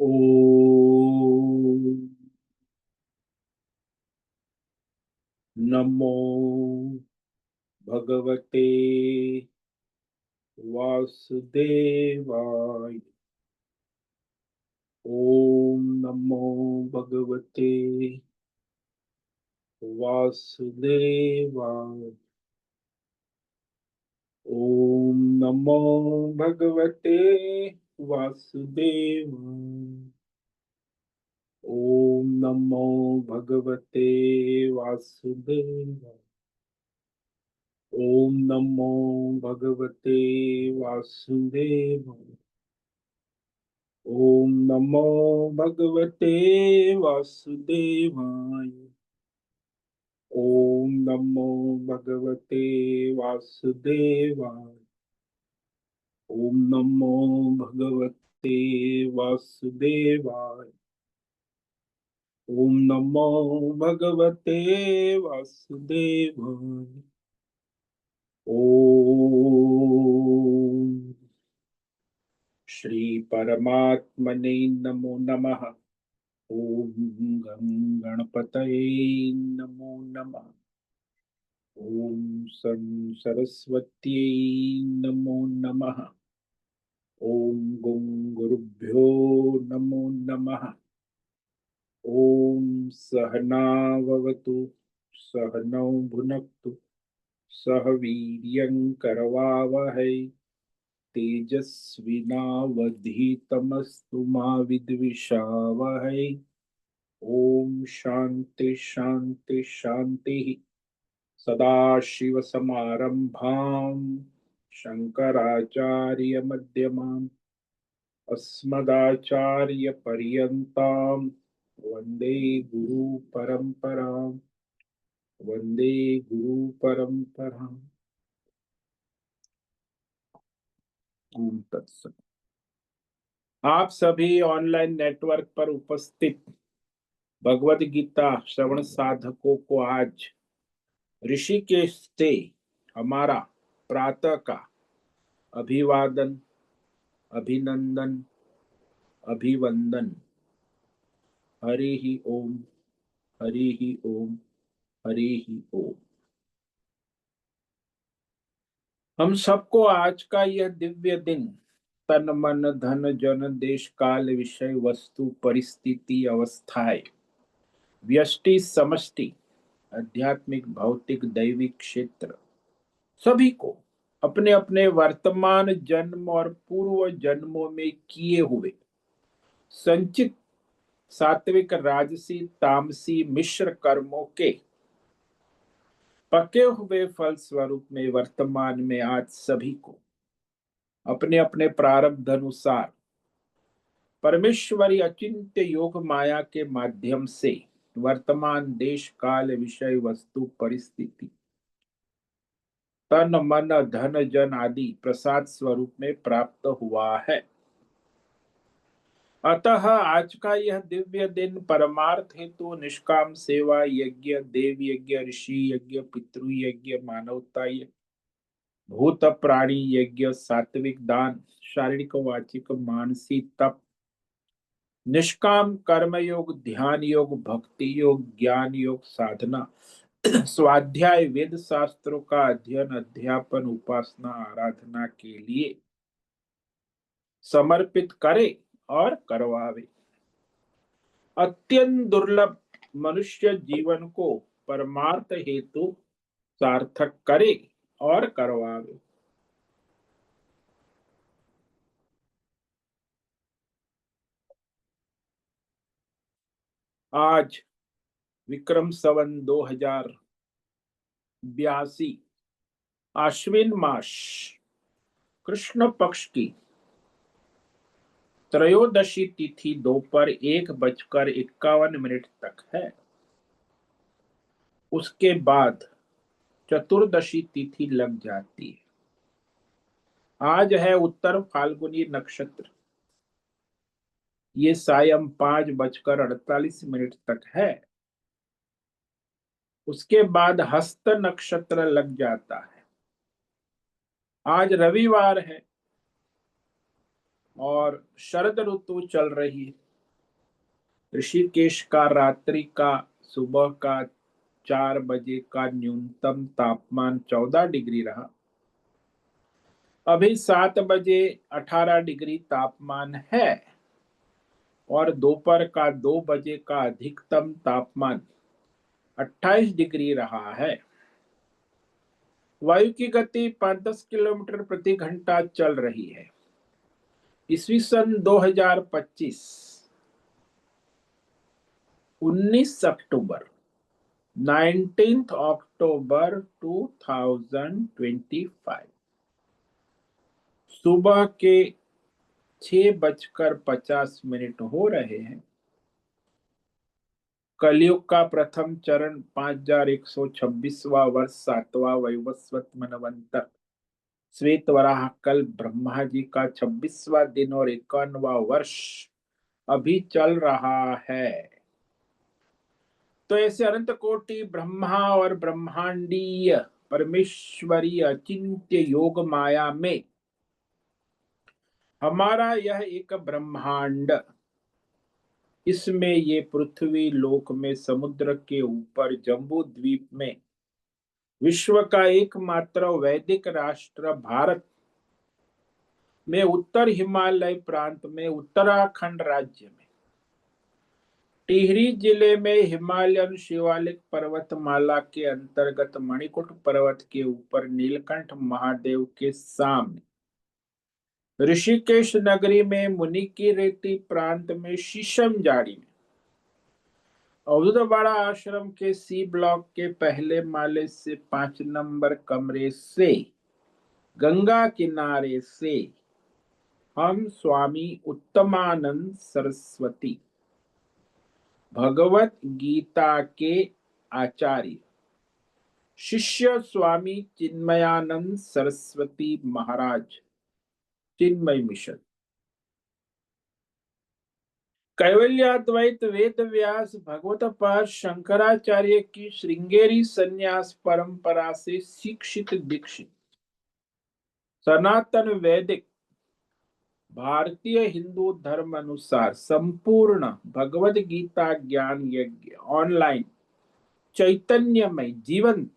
ओम नमो भगवते वासुदेवाय। ओम नमो भगवते वासुदेवाय। ओम नमो भगवते वासुदेवाय। ओम नमो भगवते वासुदेवाय। ओम नमो भगवते वासुदेवाय। ओम नमो भगवते वासुदेवाय। ओम नमो भगवते वासुदेवाय। ओम नमो भगवते वासुदेवाय। ओम नमो भगवते वासुदेवाय। ओम श्री परमात्मने नमो नमः। ओम गं गणपतये नमो नमः। ओम सं सरस्वत्यै नमो नमः। ओम गुं गुरुभ्यो नमो नमः। ओम सहनाववतु सहनौ भुनक्तु सह वीर्यं करवावहै तेजस्विनावधीतमस्तु मा विद्विषावहै। ओम शांति शांति शांति। सदाशिवसमारम्भां शङ्कराचार्यमध्यमाम् अस्मदाचार्यपर्यन्तां वन्दे गुरुपरम्पराम्। वन्दे गुरुपरम्पराम्। ओम तत्सत। आप सभी ऑनलाइन नेटवर्क पर उपस्थित भगवत गीता श्रवण साधकों को आज ऋषिकेश से हमारा प्रातः का अभिवादन, अभिनंदन, अभिवंदन। हरि ही ओम, हरि ही ओम, हरि ही ओम। हम सबको आज का यह दिव्य दिन तन मन धन जन देश काल विषय वस्तु परिस्थिति अवस्थाएं व्यष्टि समष्टि आध्यात्मिक भौतिक दैविक क्षेत्र सभी को अपने अपने वर्तमान जन्म और पूर्व जन्मों में किए हुए संचित सात्विक राजसी तामसी मिश्र कर्मों के पके हुए फल स्वरूप में वर्तमान में आज सभी को अपने अपने प्रारब्ध अनुसार परमेश्वरी अचिंत्य योग माया के माध्यम से वर्तमान देश काल विषय वस्तु परिस्थिति तन मन धन जन आदि प्रसाद स्वरूप में प्राप्त हुआ है। अतः आज का यह दिव्य दिन परमार्थ हेतु निष्काम सेवा यज्ञ देव यज्ञ ऋषि यज्ञ पितृ यज्ञ मानवता यज्ञ भूत प्राणी यज्ञ सात्विक दान शारीरिक वाचिक मानसिक तप निष्काम कर्म योग ध्यान योग भक्ति योग ज्ञान योग साधना स्वाध्याय वेद शास्त्रों का अध्ययन अध्यापन उपासना आराधना के लिए समर्पित करे और करवावे। अत्यंत दुर्लभ मनुष्य जीवन को परमार्थ हेतु सार्थक करे और करवावे। आज विक्रम संवत 2082 आश्विन मास कृष्ण पक्ष की त्रयोदशी तिथि दोपहर 1:51 तक है। उसके बाद चतुर्दशी तिथि लग जाती है। आज है उत्तर फाल्गुनी नक्षत्र। ये सायं 5:48 तक है। उसके बाद हस्त नक्षत्र लग जाता है। आज रविवार है और शरद ऋतु चल रही है। ऋषिकेश का रात्रि का सुबह का 4 बजे का न्यूनतम तापमान 14 डिग्री रहा। अभी 7 बजे 18 डिग्री तापमान है और दोपहर का 2 बजे का अधिकतम तापमान 28 डिग्री रहा है। वायु की गति 5-10 किलोमीटर प्रति घंटा चल रही है। ईस्वी सन 2025 19 अक्टूबर 19 अक्टूबर 2025 सुबह के 6:50 हो रहे हैं। कलयुग का प्रथम चरण 5126वां वर्ष 7वां वैवस्वत मनवंतर श्वेत वराह कल ब्रह्मा जी का 26वां दिन और 51वां वर्ष अभी चल रहा है। तो ऐसे अनंत कोटि ब्रह्मा और ब्रह्मांडीय परमेश्वरीय अचिंत्य योग माया में हमारा यह एक ब्रह्मांड, इसमें ये पृथ्वी लोक में समुद्र के ऊपर जम्बू द्वीप में विश्व का एकमात्र वैदिक राष्ट्र भारत में उत्तर हिमालय प्रांत में उत्तराखंड राज्य में टिहरी जिले में हिमालयन शिवालिक पर्वतमाला के अंतर्गत मणिकुट पर्वत के ऊपर नीलकंठ महादेव के सामने ऋषिकेश नगरी में मुनि की रेती प्रांत में शीशम जाड़ी में अवधूतवाड़ा आश्रम के सी ब्लॉक के पहले माले से 5 नंबर कमरे से गंगा किनारे से हम स्वामी उत्तमानंद सरस्वती भगवत गीता के आचार्य शिष्य स्वामी चिन्मयानंद सरस्वती महाराज चिन्मय मिशन कैवल्याद्वैत वेद व्यास भगवत पाद शंकराचार्य की श्रृंगेरी संन्यास परंपरा से शिक्षित दीक्षित सनातन वैदिक भारतीय हिंदू धर्म अनुसार संपूर्ण भगवद गीता ज्ञान यज्ञ ऑनलाइन चैतन्यमय जीवन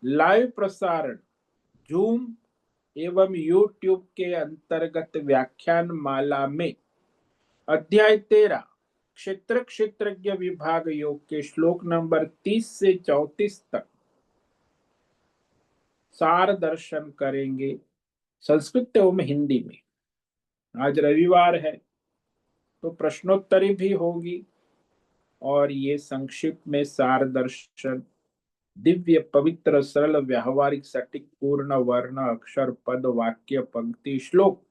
लाइव प्रसारण जूम एवं यूट्यूब के अंतर्गत व्याख्यान माला में अध्याय 13 क्षेत्र क्षेत्रज्ञ विभाग योग के श्लोक नंबर 30 से 34 तक सार दर्शन करेंगे संस्कृत एवं हिंदी में। आज रविवार है तो प्रश्नोत्तरी भी होगी और ये संक्षिप्त में सार दर्शन दिव्य पवित्र सरल व्यावहारिक सटीक पूर्ण वर्ण अक्षर पद वाक्य पंक्ति श्लोक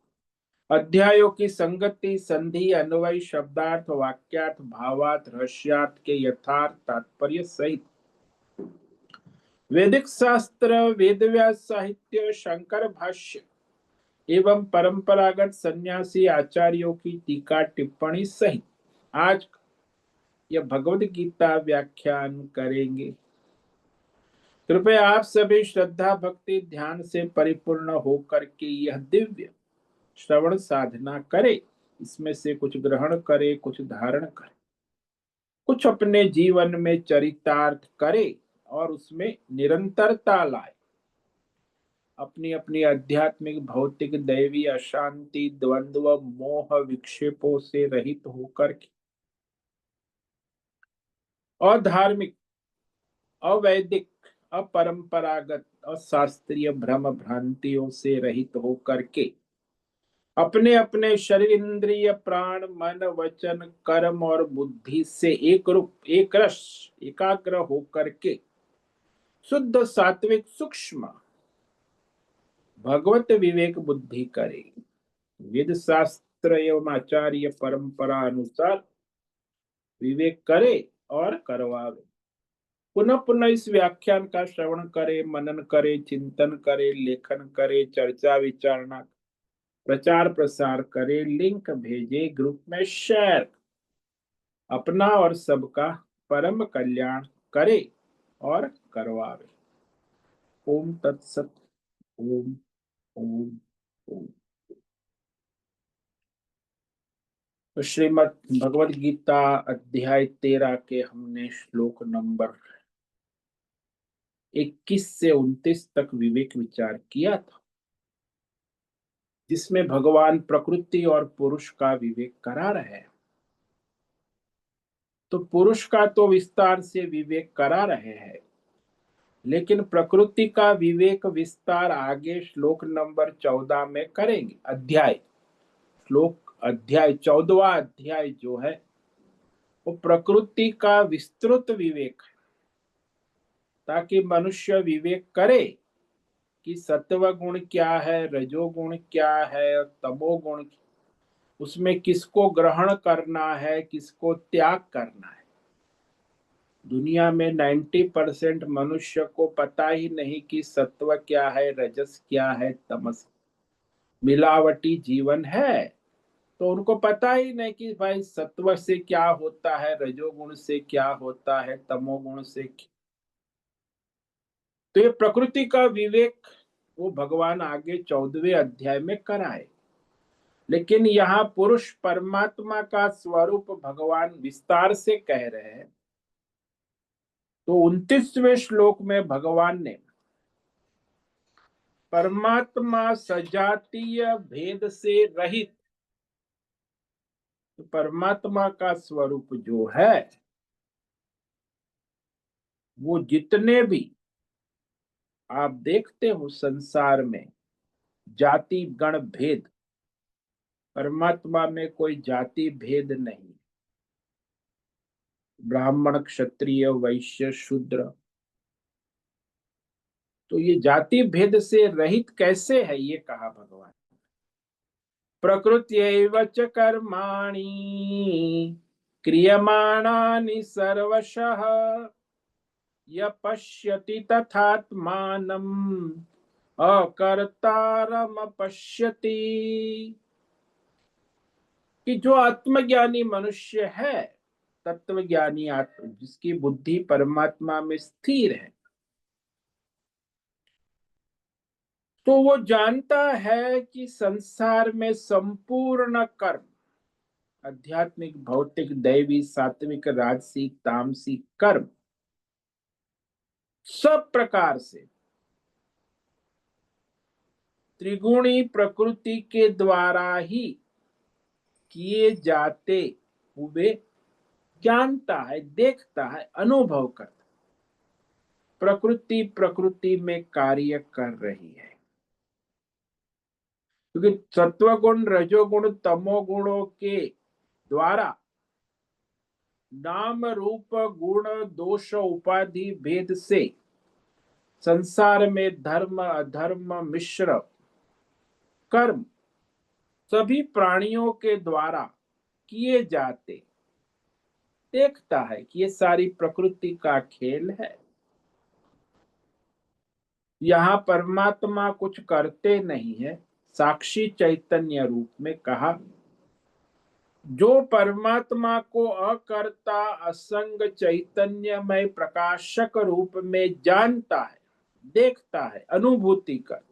अध्यायों की संगति संधि अन्वय शब्दार्थ वाक्यार्थ भावार्थ रहस्यार्थ के यथार्थ तात्पर्य सहित वैदिक शास्त्र वेदव्यास साहित्य शंकर भाष्य एवं परंपरागत सन्यासी आचार्यों की टीका टिप्पणी सहित आज यह भगवद गीता व्याख्यान करेंगे। कृपया आप सभी श्रद्धा भक्ति ध्यान से परिपूर्ण होकर के यह दिव्य श्रवण साधना करे। इसमें से कुछ ग्रहण करे, कुछ धारण करे, कुछ अपने जीवन में चरितार्थ करे और उसमें निरंतरता लाए। अपनी अपनी आध्यात्मिक भौतिक दैवी अशांति द्वंद्व मोह विक्षेपों से रहित होकर के अधार्मिक अवैदिक अपरंपरागत अशास्त्रीय भ्रम भ्रांतियों से रहित होकर के अपने अपने शरीर इंद्रिय प्राण मन वचन कर्म और बुद्धि से एक रूप एक रस एकाग्र होकर के शुद्ध सात्विक सूक्ष्म भगवत विवेक बुद्धि करे। वेद शास्त्र एवं आचार्य परंपरा अनुसार विवेक करे और करवावे। पुनः पुनः इस व्याख्यान का श्रवण करे, मनन करे, चिंतन करे, लेखन करे, चर्चा विचारणा प्रचार प्रसार करे, लिंक भेजे, ग्रुप में शेयर, अपना और सबका परम कल्याण करे और करवावे। ओम तत्सत। ओम ओम ओम। तो श्रीमद् भगवद गीता अध्याय 13 के हमने श्लोक नंबर 21 से 29 तक विवेक विचार किया था, जिसमें भगवान प्रकृति और पुरुष का विवेक करा रहे हैं। तो पुरुष का तो विस्तार से विवेक करा रहे हैं, लेकिन प्रकृति का विवेक विस्तार आगे श्लोक नंबर 14 में करेंगे। अध्याय 14वां अध्याय जो है वो प्रकृति का विस्तृत विवेक है, ताकि मनुष्य विवेक करे कि सत्व गुण क्या है, रजोगुण क्या है और तमोगुण, उसमें किसको ग्रहण करना है, किसको त्याग करना है। दुनिया में 90% मनुष्य को पता ही नहीं कि सत्व क्या है, रजस क्या है, तमस। मिलावटी जीवन है, तो उनको पता ही नहीं कि भाई सत्व से क्या होता है, रजोगुण से क्या होता है, तमोगुण से तो ये प्रकृति का विवेक वो भगवान आगे 14वें अध्याय में कराए। लेकिन यहाँ पुरुष परमात्मा का स्वरूप भगवान विस्तार से कह रहे हैं। तो 29वें श्लोक में भगवान ने परमात्मा सजातीय भेद से रहित, तो परमात्मा का स्वरूप जो है वो जितने भी आप देखते हो संसार में जाति गण भेद, परमात्मा में कोई जाति भेद नहीं। ब्राह्मण, क्षत्रिय, वैश्य, शूद्र, तो ये जाति भेद से रहित कैसे है, ये कहा भगवान। प्रकृत्यैव च कर्माणि क्रियमाणानि सर्वशः य पश्यति तथात्मानम् अकर्तारमपश्यति। कि जो आत्मज्ञानी मनुष्य है, तत्वज्ञानी आत्म, जिसकी बुद्धि परमात्मा में स्थिर है, तो वो जानता है कि संसार में संपूर्ण कर्म, आध्यात्मिक, भौतिक, दैवी, सात्विक, राजसिक, तामसिक कर्म, सब प्रकार से त्रिगुणी प्रकृति के द्वारा ही किए जाते हुए जानता है, देखता है, अनुभव करता। प्रकृति प्रकृति में कार्य कर रही है, क्योंकि सत्वगुण, रजोगुण, तमोगुणों के द्वारा नाम रूप गुण दोष उपाधि भेद से संसार में धर्म अधर्म मिश्र कर्म सभी प्राणियों के द्वारा किए जाते देखता है कि ये सारी प्रकृति का खेल है। यहाँ परमात्मा कुछ करते नहीं है, साक्षी चैतन्य रूप में कहा। जो परमात्मा को अकर्ता असंग चैतन्यमय प्रकाशक रूप में जानता है, देखता है, अनुभूति कर,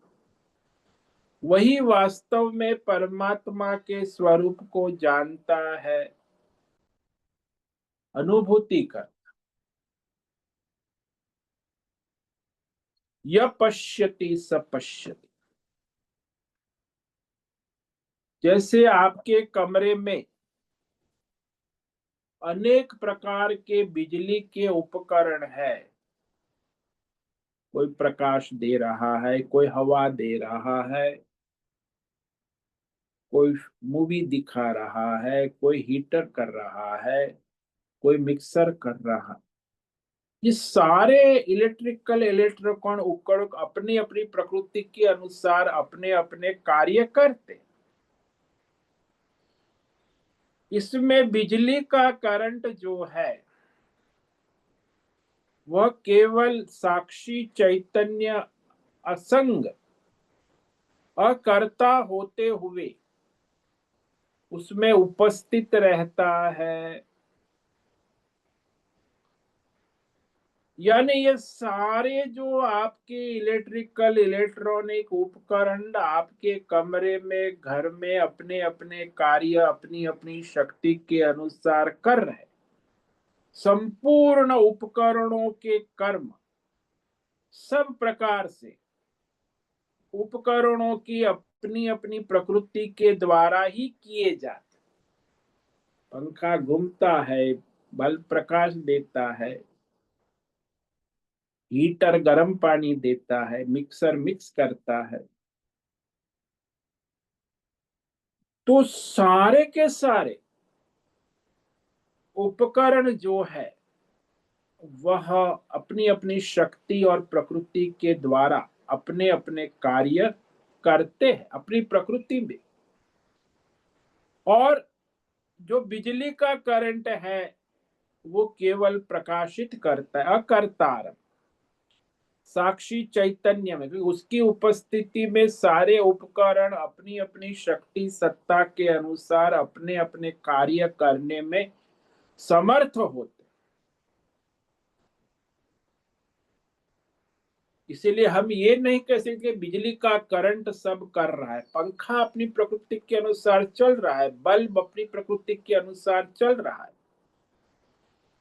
वही वास्तव में परमात्मा के स्वरूप को जानता है, अनुभूति कर। य पश्यति स पश्यति। जैसे आपके कमरे में अनेक प्रकार के बिजली के उपकरण है, कोई प्रकाश दे रहा है, कोई हवा दे रहा है, कोई मूवी दिखा रहा है, कोई हीटर कर रहा है, कोई मिक्सर कर रहा है। ये सारे इलेक्ट्रॉन उपकरण अपनी अपनी प्रकृति के अनुसार अपने अपने कार्य करते। इसमें बिजली का करंट जो है वह केवल साक्षी चैतन्य असंग अकर्ता होते हुए उसमें उपस्थित रहता है। यानी ये सारे जो आपके इलेक्ट्रिकल इलेक्ट्रॉनिक उपकरण आपके कमरे में घर में अपने अपने कार्य अपनी अपनी शक्ति के अनुसार कर रहे, संपूर्ण उपकरणों के कर्म सब प्रकार से उपकरणों की अपनी अपनी प्रकृति के द्वारा ही किए जाते। पंखा घूमता है, बल्ब प्रकाश देता है, हीटर गर्म पानी देता है, मिक्सर मिक्स करता है। तो सारे के सारे उपकरण जो है वह अपनी अपनी शक्ति और प्रकृति के द्वारा अपने अपने कार्य करते हैं अपनी प्रकृति में। और जो बिजली का करंट है वो केवल प्रकाशित करता है, अकर्ता साक्षी चैतन्य में, क्योंकि उसकी उपस्थिति में सारे उपकरण अपनी अपनी शक्ति सत्ता के अनुसार अपने अपने कार्य करने में समर्थ होते। इसीलिए हम ये नहीं कह सकते बिजली का करंट सब कर रहा है। पंखा अपनी प्रकृति के अनुसार चल रहा है, बल्ब अपनी प्रकृति के अनुसार चल रहा है,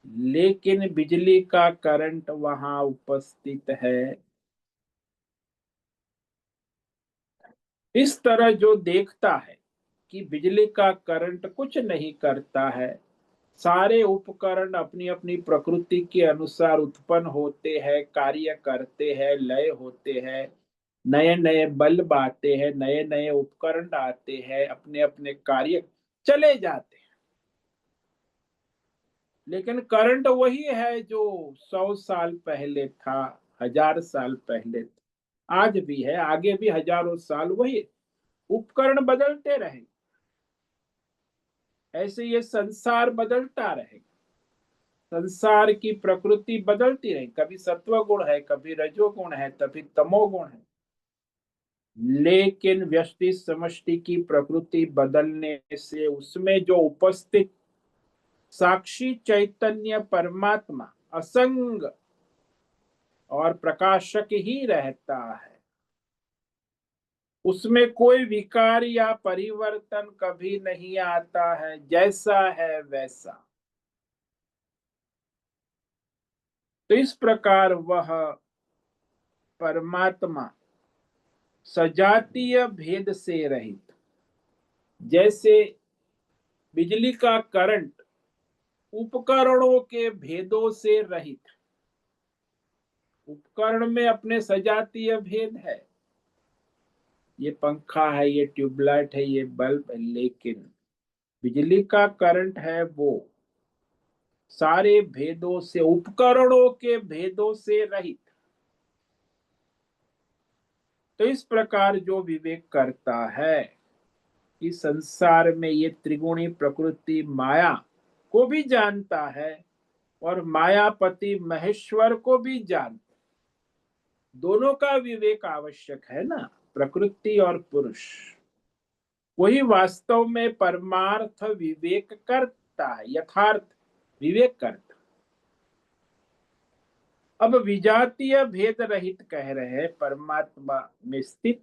लेकिन बिजली का करंट वहां उपस्थित है। इस तरह जो देखता है कि बिजली का करंट कुछ नहीं करता है, सारे उपकरण अपनी अपनी प्रकृति के अनुसार उत्पन्न होते हैं, कार्य करते हैं, लय होते हैं, नए नए बल्ब आते हैं, नए नए उपकरण आते हैं, अपने अपने कार्य चले जाते हैं। लेकिन करंट वही है जो 100 साल पहले था, 1000 साल पहले था, आज भी है, आगे भी हजारों साल वही। उपकरण बदलते रहेंगे, ऐसे ये संसार बदलता रहेगा, संसार की प्रकृति बदलती रहे, कभी सत्व गुण है, कभी रजोगुण है, कभी तमोगुण है। लेकिन व्यष्टि समष्टि की प्रकृति बदलने से उसमें जो उपस्थित साक्षी चैतन्य परमात्मा असंग और प्रकाशक ही रहता है, उसमें कोई विकार या परिवर्तन कभी नहीं आता है, जैसा है वैसा। तो इस प्रकार वह परमात्मा सजातीय भेद से रहित, जैसे बिजली का करंट उपकरणों के भेदों से रहित, उपकरण में अपने सजातीय भेद है, ये पंखा है, ये ट्यूबलाइट है, ये बल्ब है, लेकिन बिजली का करंट है वो सारे भेदों से, उपकरणों के भेदों से रहित। तो इस प्रकार जो विवेक करता है कि संसार में ये त्रिगुणी प्रकृति माया को भी जानता है और मायापति महेश्वर को भी जानता, दोनों का विवेक आवश्यक है ना, प्रकृति और पुरुष, वही वास्तव में परमार्थ विवेक करता है, यथार्थ विवेक करता। अब विजातीय भेद रहित कह रहे हैं परमात्मा में स्थित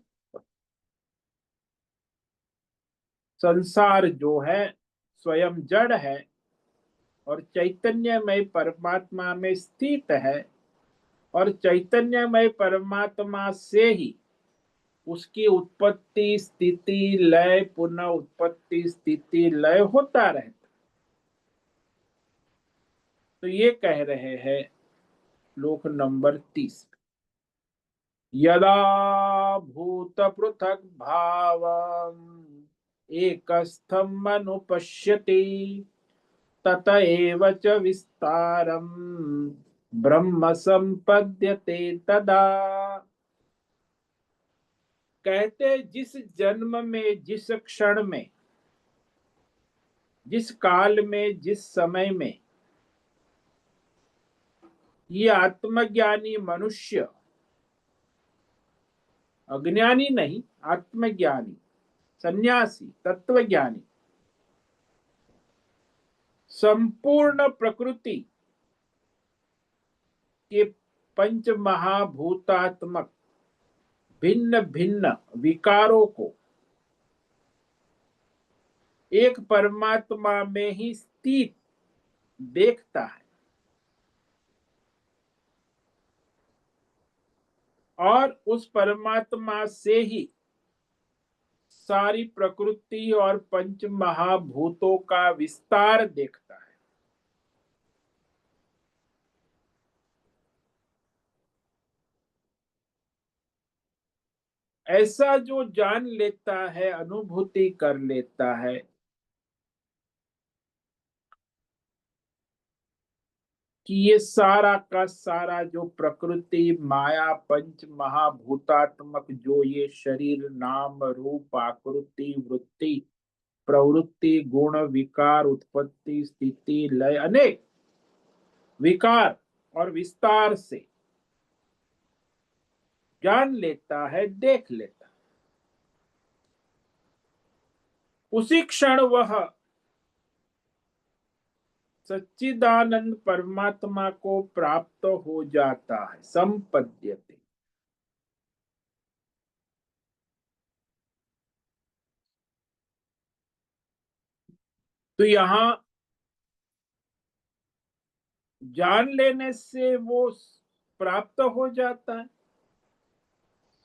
संसार जो है स्वयं जड़ है और चैतन्यमय परमात्मा में स्थित है, और चैतन्यमय परमात्मा से ही उसकी उत्पत्ति स्थिति लय पुनः उत्पत्ति स्थिति लय होता रहता। तो ये कह रहे हैं श्लोक नंबर 30, यदा भूत पृथक भाव एकस्थम अनुपश्यति तत एव च विस्तारम ब्रह्म संपद्यते तदा। कहते जिस जन्म में, जिस क्षण में, जिस काल में, जिस समय में ये आत्मज्ञानी मनुष्य, अज्ञानी नहीं, आत्मज्ञानी सन्यासी तत्वज्ञानी संपूर्ण प्रकृति के पंच महाभूतात्मक भिन्न भिन्न विकारों को एक परमात्मा में ही स्थित देखता है और उस परमात्मा से ही सारी प्रकृति और पंच महाभूतों का विस्तार देखता है। ऐसा जो जान लेता है, अनुभूति कर लेता है, कि ये सारा का सारा जो प्रकृति माया पंच महाभूतात्मक जो ये शरीर नाम रूप आकृति वृत्ति प्रवृत्ति गुण विकार उत्पत्ति स्थिति लय अनेक विकार और विस्तार से जान लेता है, देख लेता है, उसी क्षण वह सच्चिदानंद परमात्मा को प्राप्त हो जाता है। संपद्यते। तो यहां जान लेने से वो प्राप्त हो जाता है।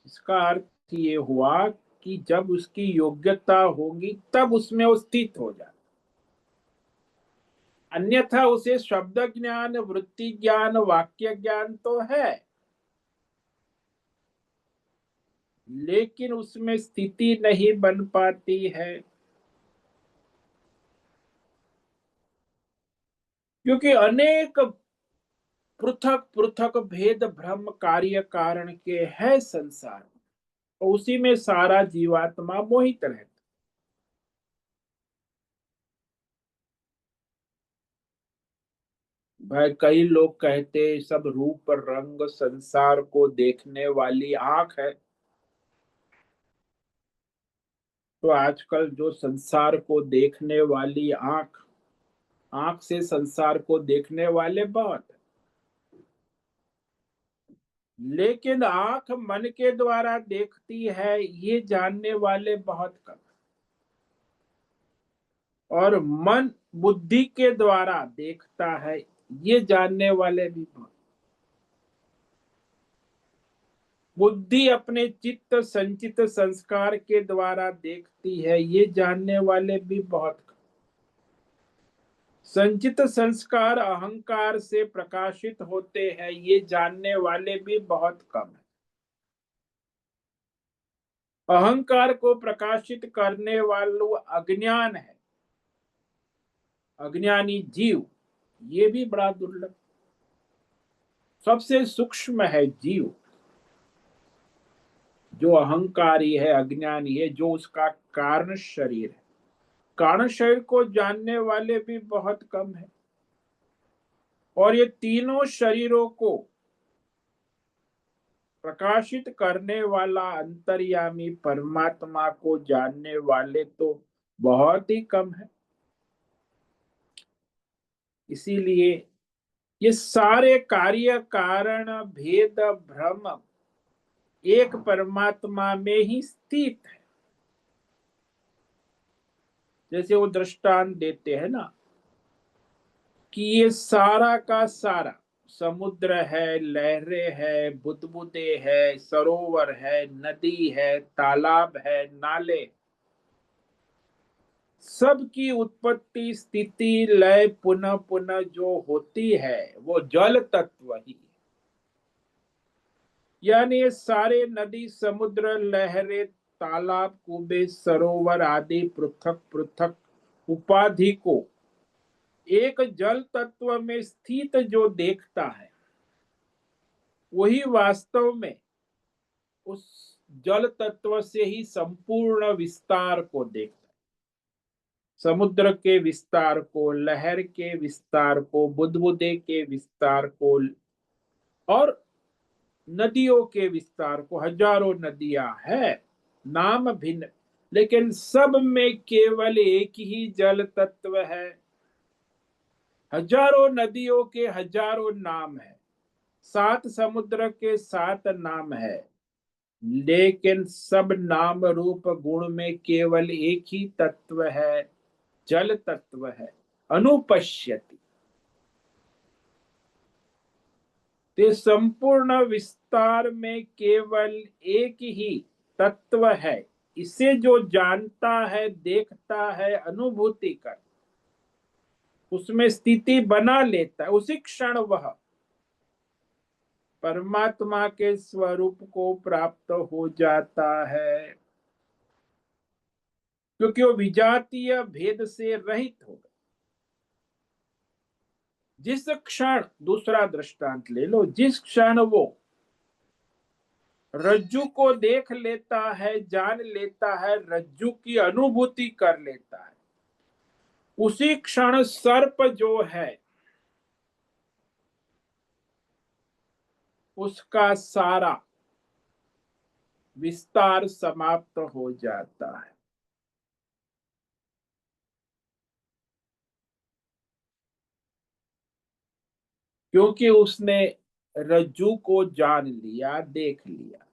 इसका अर्थ ये हुआ कि जब उसकी योग्यता होगी तब उसमें वो स्थित हो जाता, अन्यथा उसे शब्द ज्ञान वृत्ति ज्ञान वाक्य ज्ञान तो है, लेकिन उसमें स्थिति नहीं बन पाती है, क्योंकि अनेक पृथक पृथक भेद भ्रम कार्य कारण के है संसार, और उसी में सारा जीवात्मा मोहित रहता। भाई कई लोग कहते सब रूप रंग संसार को देखने वाली आंख है। तो आजकल जो संसार को देखने वाली आंख, आंख से संसार को देखने वाले बहुत है, लेकिन आंख मन के द्वारा देखती है ये जानने वाले बहुत कम, और मन बुद्धि के द्वारा देखता है ये जानने वाले भी बहुत। बुद्धि अपने चित्त संचित संस्कार के द्वारा देखती है ये जानने वाले भी बहुत कम। संचित संस्कार अहंकार से प्रकाशित होते हैं ये जानने वाले भी बहुत कम है। अहंकार को प्रकाशित करने वालों अज्ञान है, अज्ञानी जीव, ये भी बड़ा दुर्लभ। सबसे सूक्ष्म है जीव, जो अहंकारी है अज्ञानी है, जो उसका कारण शरीर है। कारण शरीर को जानने वाले भी बहुत कम है, और ये तीनों शरीरों को प्रकाशित करने वाला अंतर्यामी परमात्मा को जानने वाले तो बहुत ही कम है। इसीलिए ये सारे कार्य कारण भेद भ्रम एक परमात्मा में ही स्थित है। जैसे वो दृष्टांत देते हैं ना कि ये सारा का सारा समुद्र है, लहरें है, बुदबुदे है, सरोवर है, नदी है, तालाब है, नाले, सबकी उत्पत्ति स्थिति लय पुनः पुनः जो होती है वो जल तत्व ही। यानी ये सारे नदी समुद्र लहरें तालाब कुबे सरोवर आदि पृथक पृथक उपाधि को एक जल तत्व में स्थित जो देखता है वही वास्तव में उस जल तत्व से ही संपूर्ण विस्तार को देखता है। समुद्र के विस्तार को, लहर के विस्तार को, बुदबुदे के विस्तार को, और नदियों के विस्तार को। हजारों नदियां हैं, नाम भिन्न, लेकिन सब में केवल एक ही जल तत्व है। हजारों नदियों के हजारों नाम है, सात समुद्र के सात नाम है, लेकिन सब नाम रूप गुण में केवल एक ही तत्व है, जल तत्व है, अनुपश्यति। ते संपूर्ण विस्तार में केवल एक ही तत्व है, इसे जो जानता है, देखता है, अनुभूति कर, उसमें स्थिति बना लेता है, उसी क्षण वह परमात्मा के स्वरूप को प्राप्त हो जाता है, क्योंकि वो विजातीय भेद से रहित हो गया। जिस क्षण, दूसरा दृष्टांत ले लो, जिस क्षण वो रज्जु को देख लेता है, जान लेता है, रज्जु की अनुभूति कर लेता है, उसी क्षण सर्प जो है उसका सारा विस्तार समाप्त हो जाता है। क्योंकि उसने रज्जु को जान लिया, देख लिया,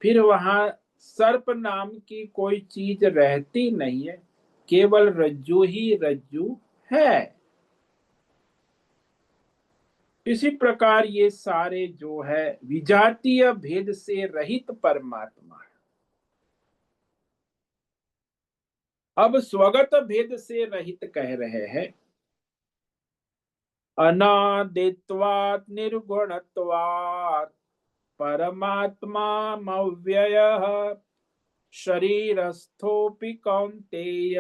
फिर वहां सर्प नाम की कोई चीज रहती नहीं है, केवल रज्जु ही रज्जु है। इसी प्रकार ये सारे जो है विजातीय भेद से रहित परमात्मा है। अब स्वगत भेद से रहित कह रहे हैं। अनादित्वात् निर्गुणत्वात् परमात्मामव्ययः शरीरस्थोऽपि कौन्तेय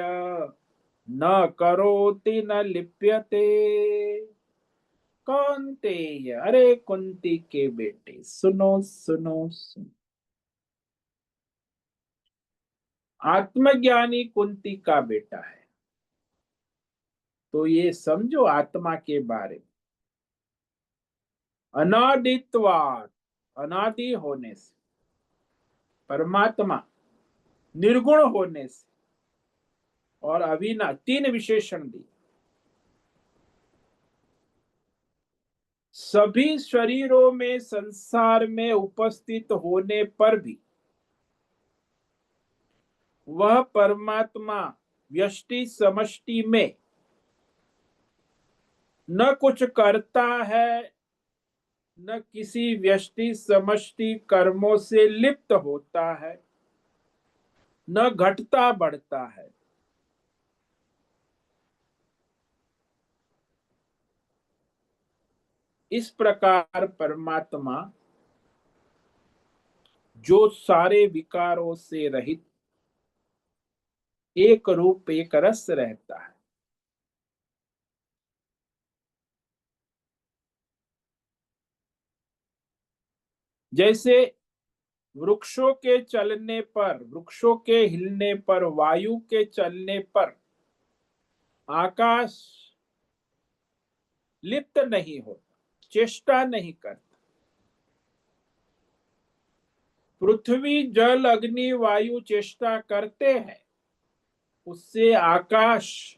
न करोति न लिप्यते। कौन्तेय, अरे कुंती के बेटे, सुनो सुनो सुनो। आत्मज्ञानी कुंती का बेटा है, तो ये समझो आत्मा के बारे में। अनादित्वात्, अनादि होने से, परमात्मा निर्गुण होने से, और अविना, तीन विशेषण दी। सभी शरीरों में, संसार में उपस्थित होने पर भी वह परमात्मा व्यष्टि समष्टि में न कुछ करता है, न किसी व्यष्टि समष्टि कर्मों से लिप्त होता है, न घटता बढ़ता है। इस प्रकार परमात्मा जो सारे विकारों से रहित एक रूप एक रस रहता है। जैसे वृक्षों के चलने पर, वृक्षों के हिलने पर, वायु के चलने पर आकाश लिप्त नहीं होता, चेष्टा नहीं करता। पृथ्वी जल अग्नि वायु चेष्टा करते हैं, उससे आकाश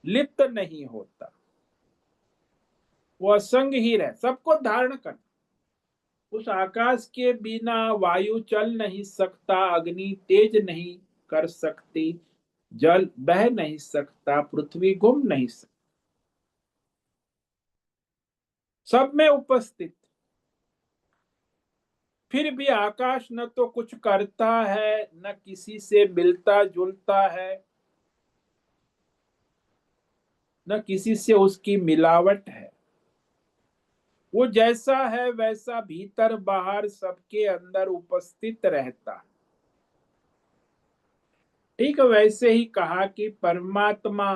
लिप्त नहीं होता, वो असंग ही रहे, सबको धारण कर। उस आकाश के बिना वायु चल नहीं सकता, अग्नि तेज नहीं कर सकती, जल बह नहीं सकता, पृथ्वी घूम नहीं सकती, सब में उपस्थित। फिर भी आकाश न तो कुछ करता है, न किसी से मिलता जुलता है, न किसी से उसकी मिलावट है। वो जैसा है वैसा भीतर बाहर सबके अंदर उपस्थित रहता है। ठीक वैसे ही कहा कि परमात्मा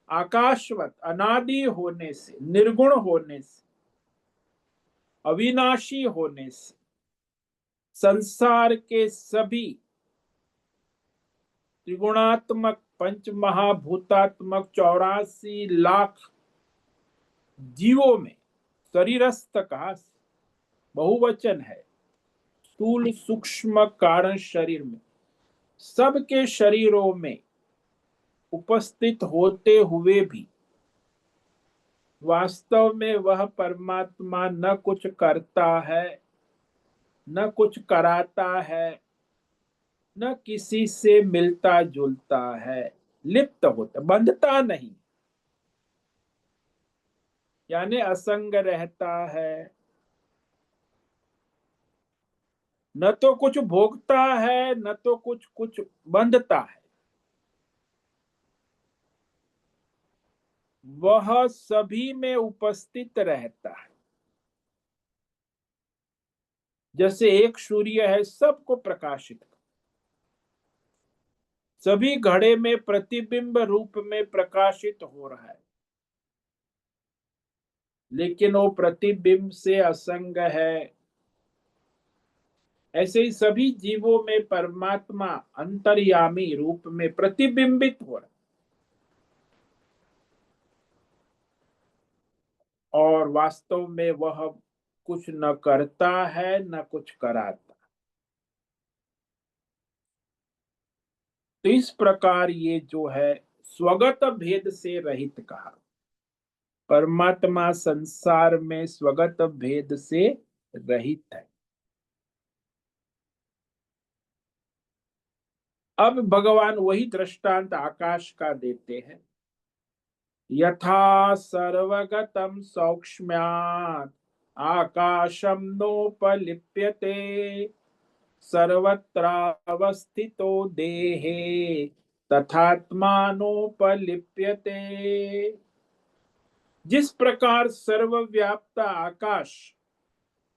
आकाशवत अनादि होने से, निर्गुण होने से, अविनाशी होने से संसार के सभी त्रिगुणात्मक पंच महाभूतात्मक 84 लाख जीवों में, शरीरस्थ का बहुवचन है, स्थूल सूक्ष्म कारण शरीर में, सबके शरीरों में उपस्थित होते हुए भी वास्तव में वह परमात्मा न कुछ करता है, न कुछ कराता है, न किसी से मिलता जुलता है, लिप्त होता, बंधता नहीं, यानी असंग रहता है। न तो कुछ भोगता है, न तो कुछ कुछ बंधता है। वह सभी में उपस्थित रहता है। जैसे एक सूर्य है, सबको प्रकाशित, सभी घड़े में प्रतिबिंब रूप में प्रकाशित हो रहा है, लेकिन वो प्रतिबिंब से असंग है। ऐसे ही सभी जीवों में परमात्मा अंतर्यामी रूप में प्रतिबिंबित हो रहा है, और वास्तव में वह कुछ न करता है, न कुछ कराता। तो इस प्रकार ये जो है स्वगत भेद से रहित कहा। परमात्मा संसार में स्वगत भेद से रहित है। अब भगवान वही दृष्टांत आकाश का देते हैं। यथा सर्वगतम सौक्ष्म्यात् आकाशम नोपलिप्यते सर्वत्रावस्थितो देहे तथात्मानोपलिप्यते। जिस प्रकार सर्वव्याप्त आकाश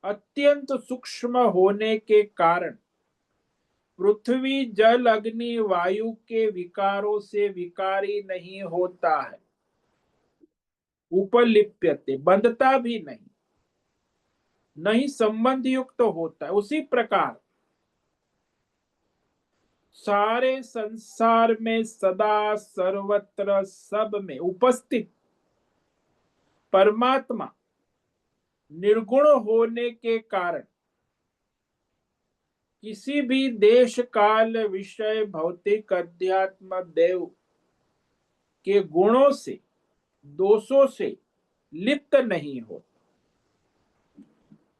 अत्यंत सूक्ष्म होने के कारण पृथ्वी जल अग्नि वायु के विकारों से विकारी नहीं होता है, उपलिप्यते बंधता भी नहीं, नहीं संबंध युक्त तो होता है, उसी प्रकार सारे संसार में सदा सर्वत्र सब में उपस्थित परमात्मा निर्गुण होने के कारण किसी भी देश काल विषय भौतिक अध्यात्म देव के गुणों से दोषों से लिप्त नहीं होता,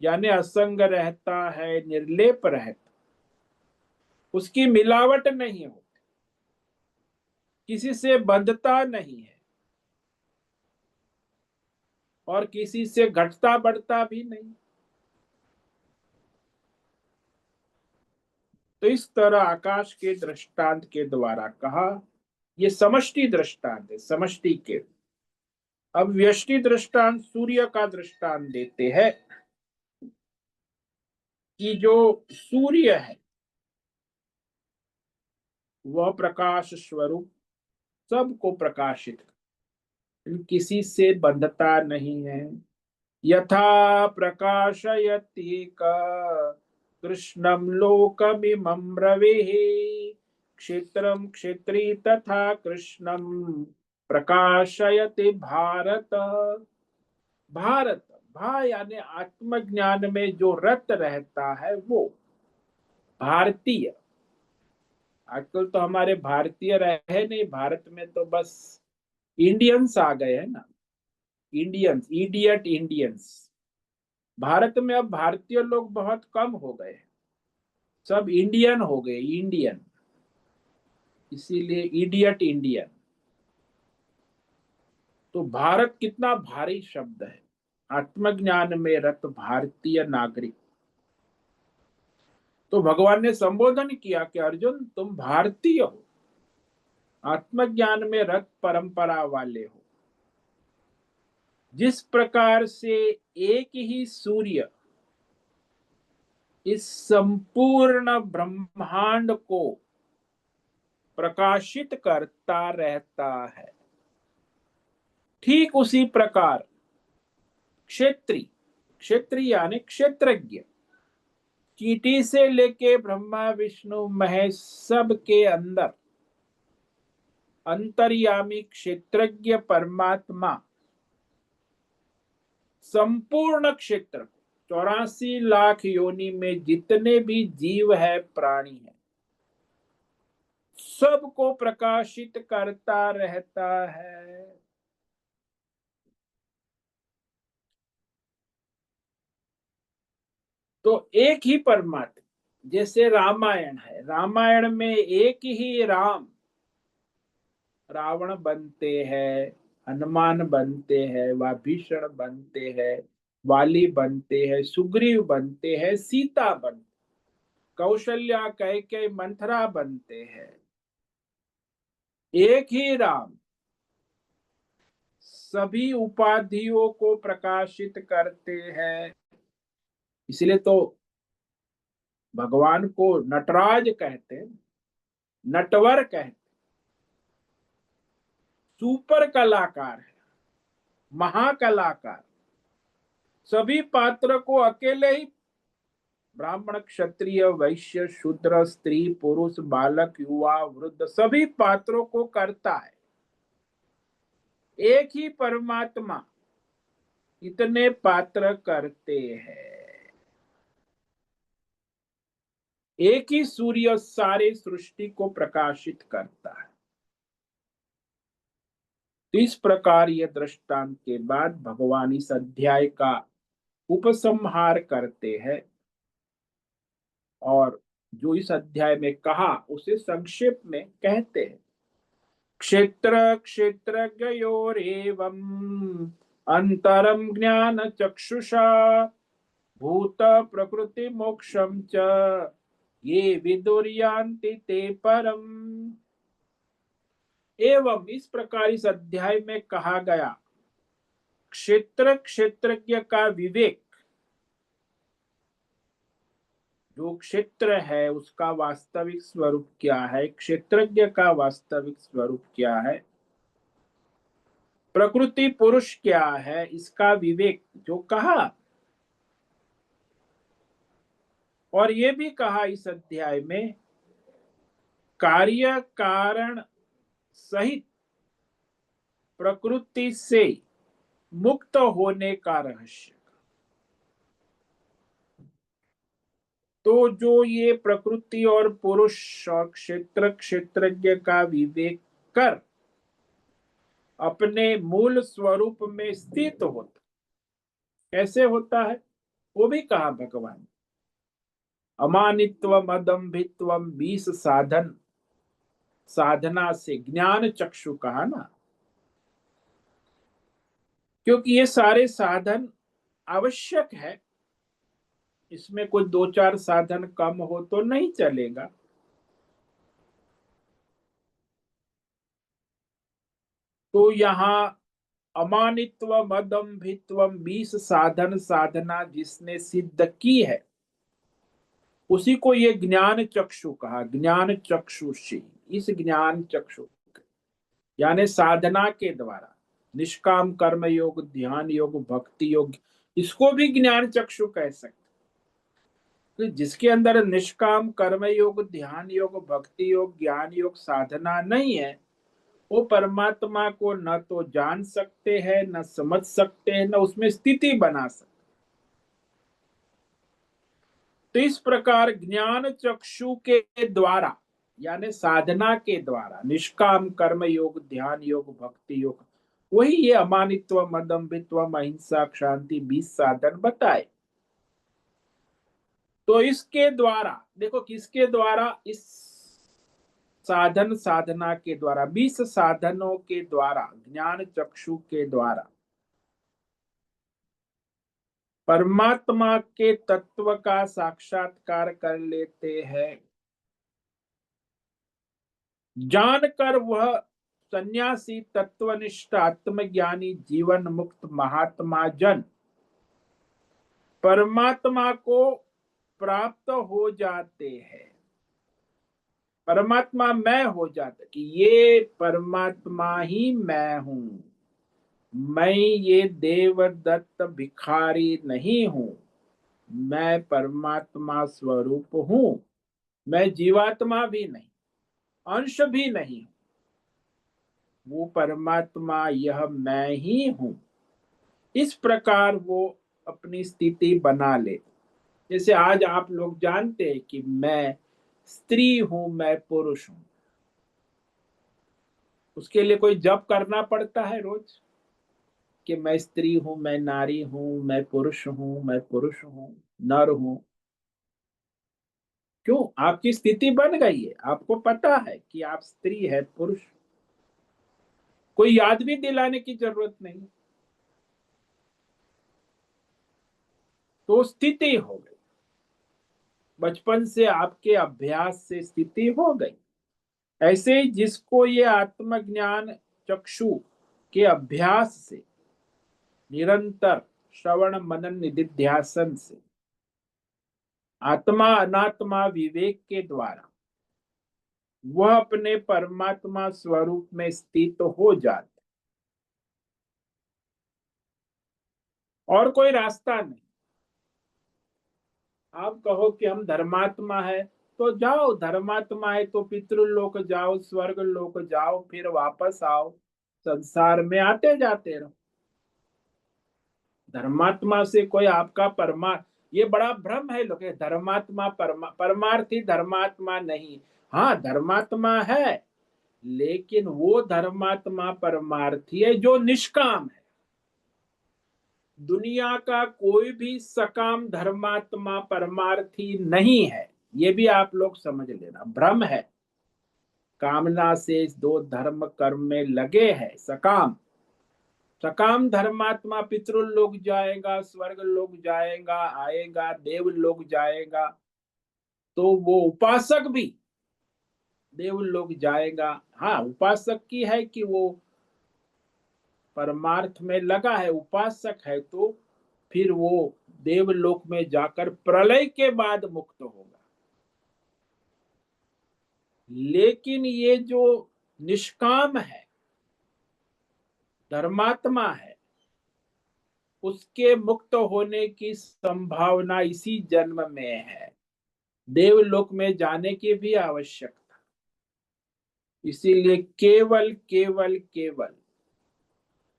यानी असंग रहता है, निर्लेप रहता, उसकी मिलावट नहीं होती, किसी से बंधता नहीं है, और किसी से घटता बढ़ता भी नहीं। तो इस तरह आकाश के दृष्टांत के द्वारा कहा, ये समष्टि दृष्टांत है, समष्टि के। अब व्यष्टि दृष्टांत सूर्य का दृष्टांत देते हैं कि जो सूर्य है वह प्रकाश स्वरूप सबको प्रकाशित, किसी से बंधता नहीं है। यथा प्रकाशयति कृष्णम लोकमिमं रविः क्षेत्रम क्षेत्री तथा कृष्णम प्रकाशयति भारत। भारत, भा यानी आत्मज्ञान में जो रत रहता है वो भारतीय। आजकल तो हमारे भारतीय रहे नहीं, भारत में तो बस इंडियंस आ गए हैं ना, इंडियंस, इडियट इंडियंस। भारत में अब भारतीय लोग बहुत कम हो गए, सब इंडियन हो गए, इंडियन, इसीलिए इडियट इंडियन। तो भारत कितना भारी शब्द है, आत्मज्ञान में रत भारतीय नागरिक। तो भगवान ने संबोधन किया कि अर्जुन तुम भारतीय हो, आत्मज्ञान में रत परंपरा वाले हो। जिस प्रकार से एक ही सूर्य इस संपूर्ण ब्रह्मांड को प्रकाशित करता रहता है, ठीक उसी प्रकार क्षेत्री, क्षेत्री यानी क्षेत्रज्ञ, चींटी से लेके ब्रह्मा विष्णु महेश सब के अंदर अंतर्यामी क्षेत्रज्ञ परमात्मा संपूर्ण क्षेत्र 84 लाख योनि में जितने भी जीव है, प्राणी है, सबको प्रकाशित करता रहता है। तो एक ही परमात्मा, जैसे रामायण है, रामायण में एक ही राम, रावण बनते हैं, हनुमान बनते हैं, विभीषण बनते हैं, वाली बनते हैं, सुग्रीव बनते हैं, सीता बनते, कौशल्या, कैकेयी, मंथरा बनते हैं। एक ही राम सभी उपाधियों को प्रकाशित करते हैं। इसलिए तो भगवान को नटराज कहते हैं, नटवर कहते हैं, सुपर कलाकार है, महाकलाकार। सभी पात्र को अकेले ही, ब्राह्मण, क्षत्रिय, वैश्य, शूद्र, स्त्री, पुरुष, बालक, युवा, वृद्ध, सभी पात्रों को करता है। एक ही परमात्मा इतने पात्र करते हैं। एक ही सूर्य सारे सृष्टि को प्रकाशित करता है। तो इस प्रकार यह दृष्टांत के बाद भगवान इस अध्याय का उपसंहार करते हैं और जो इस अध्याय में कहा उसे संक्षेप में कहते हैं। क्षेत्र क्षेत्रज्ञयोरेवम् अंतरम ज्ञान चक्षुषा भूत प्रकृति मोक्षम च ये विदुर्यान्ति ते परम। एवं इस प्रकार इस अध्याय में कहा गया क्षेत्र क्षेत्रज्ञ का विवेक, जो क्षेत्र है उसका वास्तविक स्वरूप क्या है, क्षेत्रज्ञ का वास्तविक स्वरूप क्या है, प्रकृति पुरुष क्या है, इसका विवेक जो कहा। और ये भी कहा इस अध्याय में कार्य कारण सहित प्रकृति से मुक्त होने का रहस्य। तो जो ये प्रकृति और पुरुष और क्षेत्र क्षेत्रज्ञ का विवेक कर अपने मूल स्वरूप में स्थित होता, कैसे होता है वो भी कहा भगवान। अमानित्व अदम्भित्व 20 साधन, साधना से ज्ञान चक्षु कहा ना, क्योंकि ये सारे साधन आवश्यक है। इसमें कोई 2-4 साधन कम हो तो नहीं चलेगा। तो यहाँ अमानित्व अदम्भित्व 20 साधन साधना जिसने सिद्ध की है उसी को ये ज्ञान चक्षु कहा। ज्ञान चक्षुषी, इस ज्ञान चक्षु यानी साधना के द्वारा, निष्काम कर्म योग, ध्यान योग, भक्ति योग, इसको भी ज्ञान चक्षु कह सकते। तो जिसके अंदर निष्काम कर्म योग, ध्यान योग, भक्ति योग, ज्ञान योग, साधना नहीं है, वो परमात्मा को न तो जान सकते हैं, न समझ सकते हैं, न उसमें स्थिति बना सकते। तो इस प्रकार ज्ञान चक्षु के द्वारा यानी साधना के द्वारा, निष्काम कर्म योग, ध्यान योग, भक्ति योग, वही ये अमानित्व अदम्भित्व अहिंसा शांति 20 साधन बताए। तो इसके द्वारा देखो, किसके द्वारा, इस साधन साधना के द्वारा, 20 साधनों के द्वारा, ज्ञान चक्षु के द्वारा परमात्मा के तत्व का साक्षात्कार कर लेते हैं। जानकर वह सन्यासी, तत्वनिष्ठ, आत्मज्ञानी, जीवन मुक्त महात्मा जन परमात्मा को प्राप्त हो जाते हैं। परमात्मा मैं हो जाता कि ये परमात्मा ही मैं हूं, मैं ये देवदत्त भिखारी नहीं हूं, मैं परमात्मा स्वरूप हूं, मैं जीवात्मा भी नहीं, अंश भी नहीं, वो परमात्मा यह मैं ही हूं। इस प्रकार वो अपनी स्थिति बना ले। जैसे आज आप लोग जानते हैं कि मैं स्त्री हूं, मैं पुरुष हूं, उसके लिए कोई जप करना पड़ता है रोज कि मैं स्त्री हूं, मैं नारी हूं, मैं पुरुष हूं, मैं पुरुष हूं, नर हूं। क्यों? आपकी स्थिति बन गई है, आपको पता है कि आप स्त्री है, पुरुष। कोई याद भी दिलाने की जरूरत नहीं। तो स्थिति हो गई, बचपन से आपके अभ्यास से स्थिति हो गई। ऐसे ही जिसको ये आत्मज्ञान चक्षु के अभ्यास से, निरंतर श्रवण मनन निधिध्यासन से, आत्मा अनात्मा विवेक के द्वारा वह अपने परमात्मा स्वरूप में स्थित हो जाते, और कोई रास्ता नहीं। आप कहो कि हम धर्मात्मा है, तो जाओ, धर्मात्मा है तो पितृलोक जाओ, स्वर्ग लोक जाओ, फिर वापस आओ, संसार में आते जाते रहो। धर्मात्मा से कोई आपका ये बड़ा भ्रम है लोग, धर्मात्मा परमार्थी धर्मात्मा नहीं। हाँ, धर्मात्मा है, लेकिन वो धर्मात्मा परमार्थी है जो निष्काम है। दुनिया का कोई भी सकाम धर्मात्मा परमार्थी नहीं है। ये भी आप लोग समझ लेना, भ्रम है। कामना से दो धर्म कर्म में लगे हैं सकाम। सकाम धर्मात्मा पितृलोक जाएगा, स्वर्ग लोक जाएगा, आएगा, देव लोक जाएगा। तो वो उपासक भी देव लोक जाएगा। हाँ, उपासक की है कि वो परमार्थ में लगा है, उपासक है, तो फिर वो देवलोक में जाकर प्रलय के बाद मुक्त होगा। लेकिन ये जो निष्काम है, धर्मात्मा है, उसके मुक्त होने की संभावना इसी जन्म में है। देवलोक में जाने की भी आवश्यकता। इसीलिए केवल केवल केवल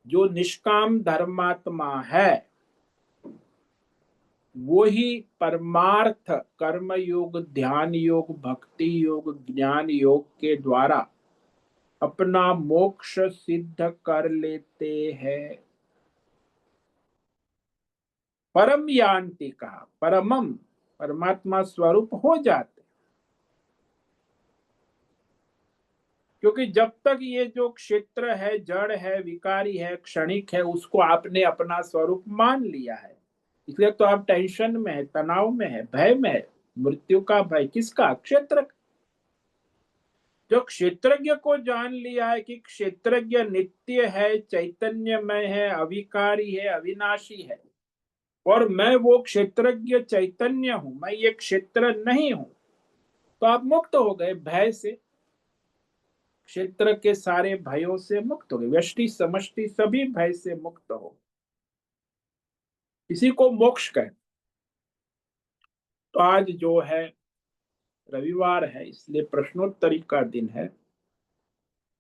जो निष्काम धर्मात्मा है, वो ही परमार्थ कर्म योग, ध्यान योग, भक्ति योग, ज्ञान योग के द्वारा अपना मोक्ष सिद्ध कर लेते हैं। परम यान्ति कहा, परमम परमात्मा स्वरूप हो जाते। क्योंकि जब तक ये जो क्षेत्र है, जड़ है, विकारी है, क्षणिक है, उसको आपने अपना स्वरूप मान लिया है। इसलिए तो आप टेंशन में है, तनाव में है, भय में है। मृत्यु का भय किसका? क्षेत्र। जो क्षेत्रज्ञ को जान लिया है कि क्षेत्रज्ञ नित्य है, चैतन्यमय है, अविकारी है, अविनाशी है, और मैं वो क्षेत्रज्ञ चैतन्य हूं, मैं ये क्षेत्र नहीं हूं, तो आप मुक्त हो गए भय से। क्षेत्र के सारे भयों से मुक्त हो गए, व्यष्टि समष्टि सभी भय से मुक्त हो। इसी को मोक्ष कहते। तो आज जो है रविवार है, इसलिए प्रश्नोत्तरी का दिन है।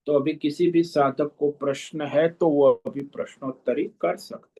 तो अभी किसी भी साधक को प्रश्न है तो वो अभी प्रश्नोत्तरी कर सकते।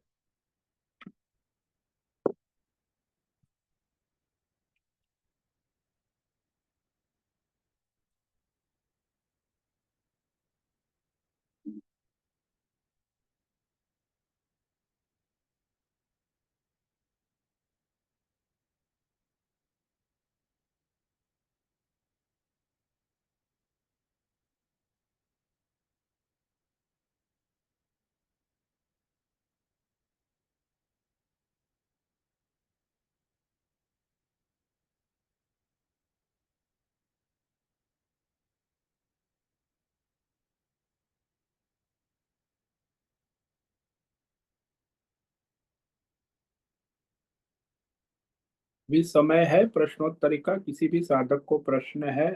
भी समय है प्रश्नोत्तरी का, किसी भी साधक को प्रश्न है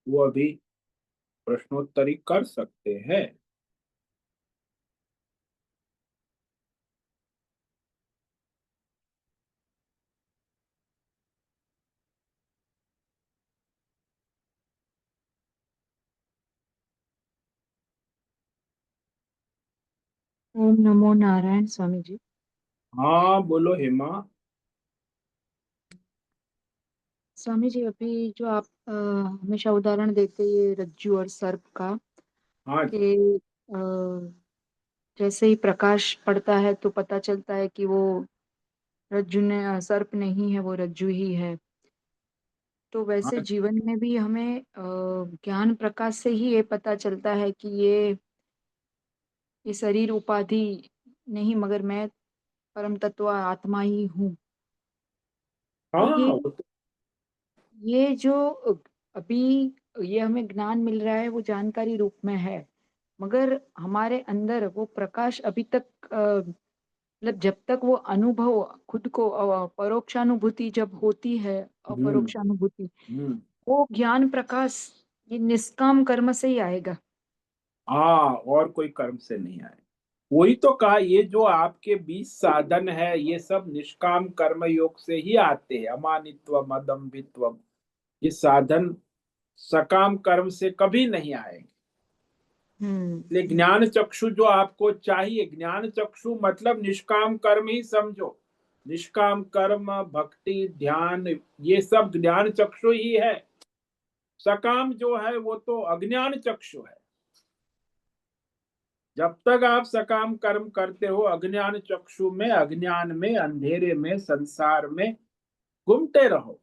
वो अभी प्रश्नोत्तरी कर सकते हैं। ओम नमो नारायण स्वामी जी। हाँ बोलो हेमा। स्वामी जी, अभी जो आप हमेशा उदाहरण देते ये रज्जू और सर्प का, हाँ, कि जैसे ही प्रकाश पड़ता है तो पता चलता है कि वो रज्जू ने सर्प नहीं है, वो रज्जू ही है। तो वैसे हाँ जीवन में भी हमें ज्ञान प्रकाश से ही ये पता चलता है कि ये शरीर उपाधि नहीं, मगर मैं परम तत्व आत्मा ही हूँ। तो हाँ, वो तो ये जो अभी ये हमें ज्ञान मिल रहा है वो जानकारी रूप में है, मगर हमारे अंदर वो प्रकाश अभी तक मतलब जब तक वो अनुभव खुद को परोक्षानुभूति जब होती है, हम्म अपरोक्षानुभूति, हम्म वो ज्ञान प्रकाश ये निष्काम कर्म से ही आएगा। हाँ, और कोई कर्म से नहीं आए। वही तो कहा, ये जो आपके 20 साधन है ये सब निष्काम कर्म योग से ही आते हैं। अमानित्व मदम्बित्व, ये साधन सकाम कर्म से कभी नहीं आएंगे। हम्म। इसलिए ज्ञान चक्षु जो आपको चाहिए, ज्ञान चक्षु मतलब निष्काम कर्म ही समझो। निष्काम कर्म, भक्ति, ध्यान, ये सब ज्ञान चक्षु ही है। सकाम जो है वो तो अज्ञान चक्षु है। जब तक आप सकाम कर्म करते हो अज्ञान चक्षु में, अज्ञान में, अंधेरे में, संसार में घूमते रहो।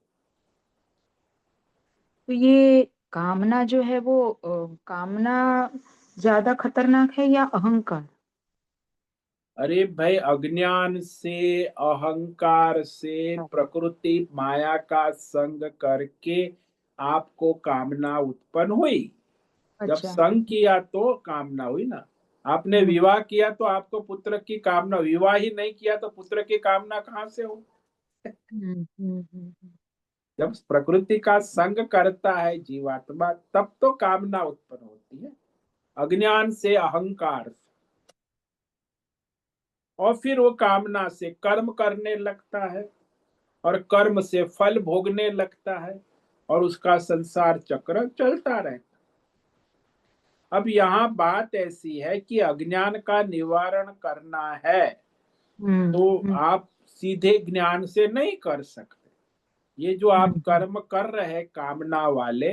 तो ये कामना जो है वो कामना ज्यादा खतरनाक है या अहंकार? अरे भाई, अज्ञान से, अहंकार से, प्रकृति माया का संग करके आपको कामना उत्पन्न हुई। जब अच्छा। संग किया तो कामना हुई ना। आपने हम्म विवाह किया तो आपको पुत्र की कामना, विवाह ही नहीं किया तो पुत्र की कामना कहाँ से हो। हम्म। जब प्रकृति का संग करता है जीवात्मा तब तो कामना उत्पन्न होती है, अज्ञान से, अहंकार से। और फिर वो कामना से कर्म करने लगता है और कर्म से फल भोगने लगता है और उसका संसार चक्र चलता रहता है। अब यहाँ बात ऐसी है कि अज्ञान का निवारण करना है हम्म तो हम्म आप सीधे ज्ञान से नहीं कर सकते। ये जो आप हम्म कर्म कर रहे हैं कामना वाले,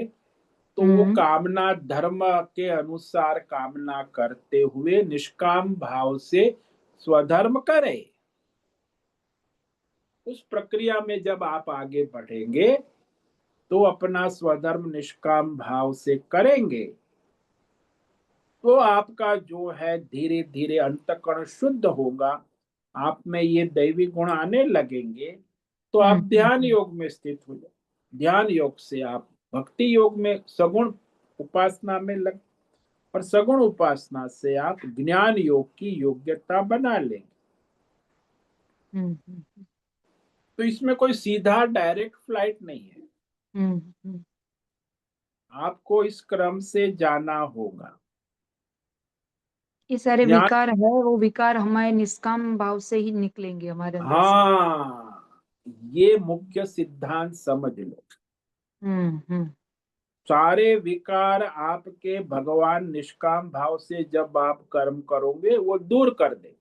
तो वो हम्म कामना धर्म के अनुसार कामना करते हुए निष्काम भाव से स्वधर्म करे। उस प्रक्रिया में जब आप आगे बढ़ेंगे तो अपना स्वधर्म निष्काम भाव से करेंगे तो आपका जो है धीरे धीरे अंतःकरण शुद्ध होगा। आप में ये दैवी गुण आने लगेंगे तो हम्म आप हम्म ध्यान हम्म योग में स्थित हो जाए। ध्यान योग से आप भक्ति योग में, सगुण उपासना में लग, और सगुण उपासना से आप ज्ञान योग की योग्यता बना लेंगे। हम्म तो इसमें कोई सीधा डायरेक्ट फ्लाइट नहीं है, हम्म, हम्म। आपको इस क्रम से जाना होगा। ये सारे ज्ञान, विकार है, वो विकार हमारे निष्काम भाव से ही निकलेंगे हमारे अंदर से। हाँ, ये मुख्य सिद्धांत समझ लो। हम्म। सारे विकार आपके भगवान निष्काम भाव से जब आप कर्म करोगे वो दूर कर दे।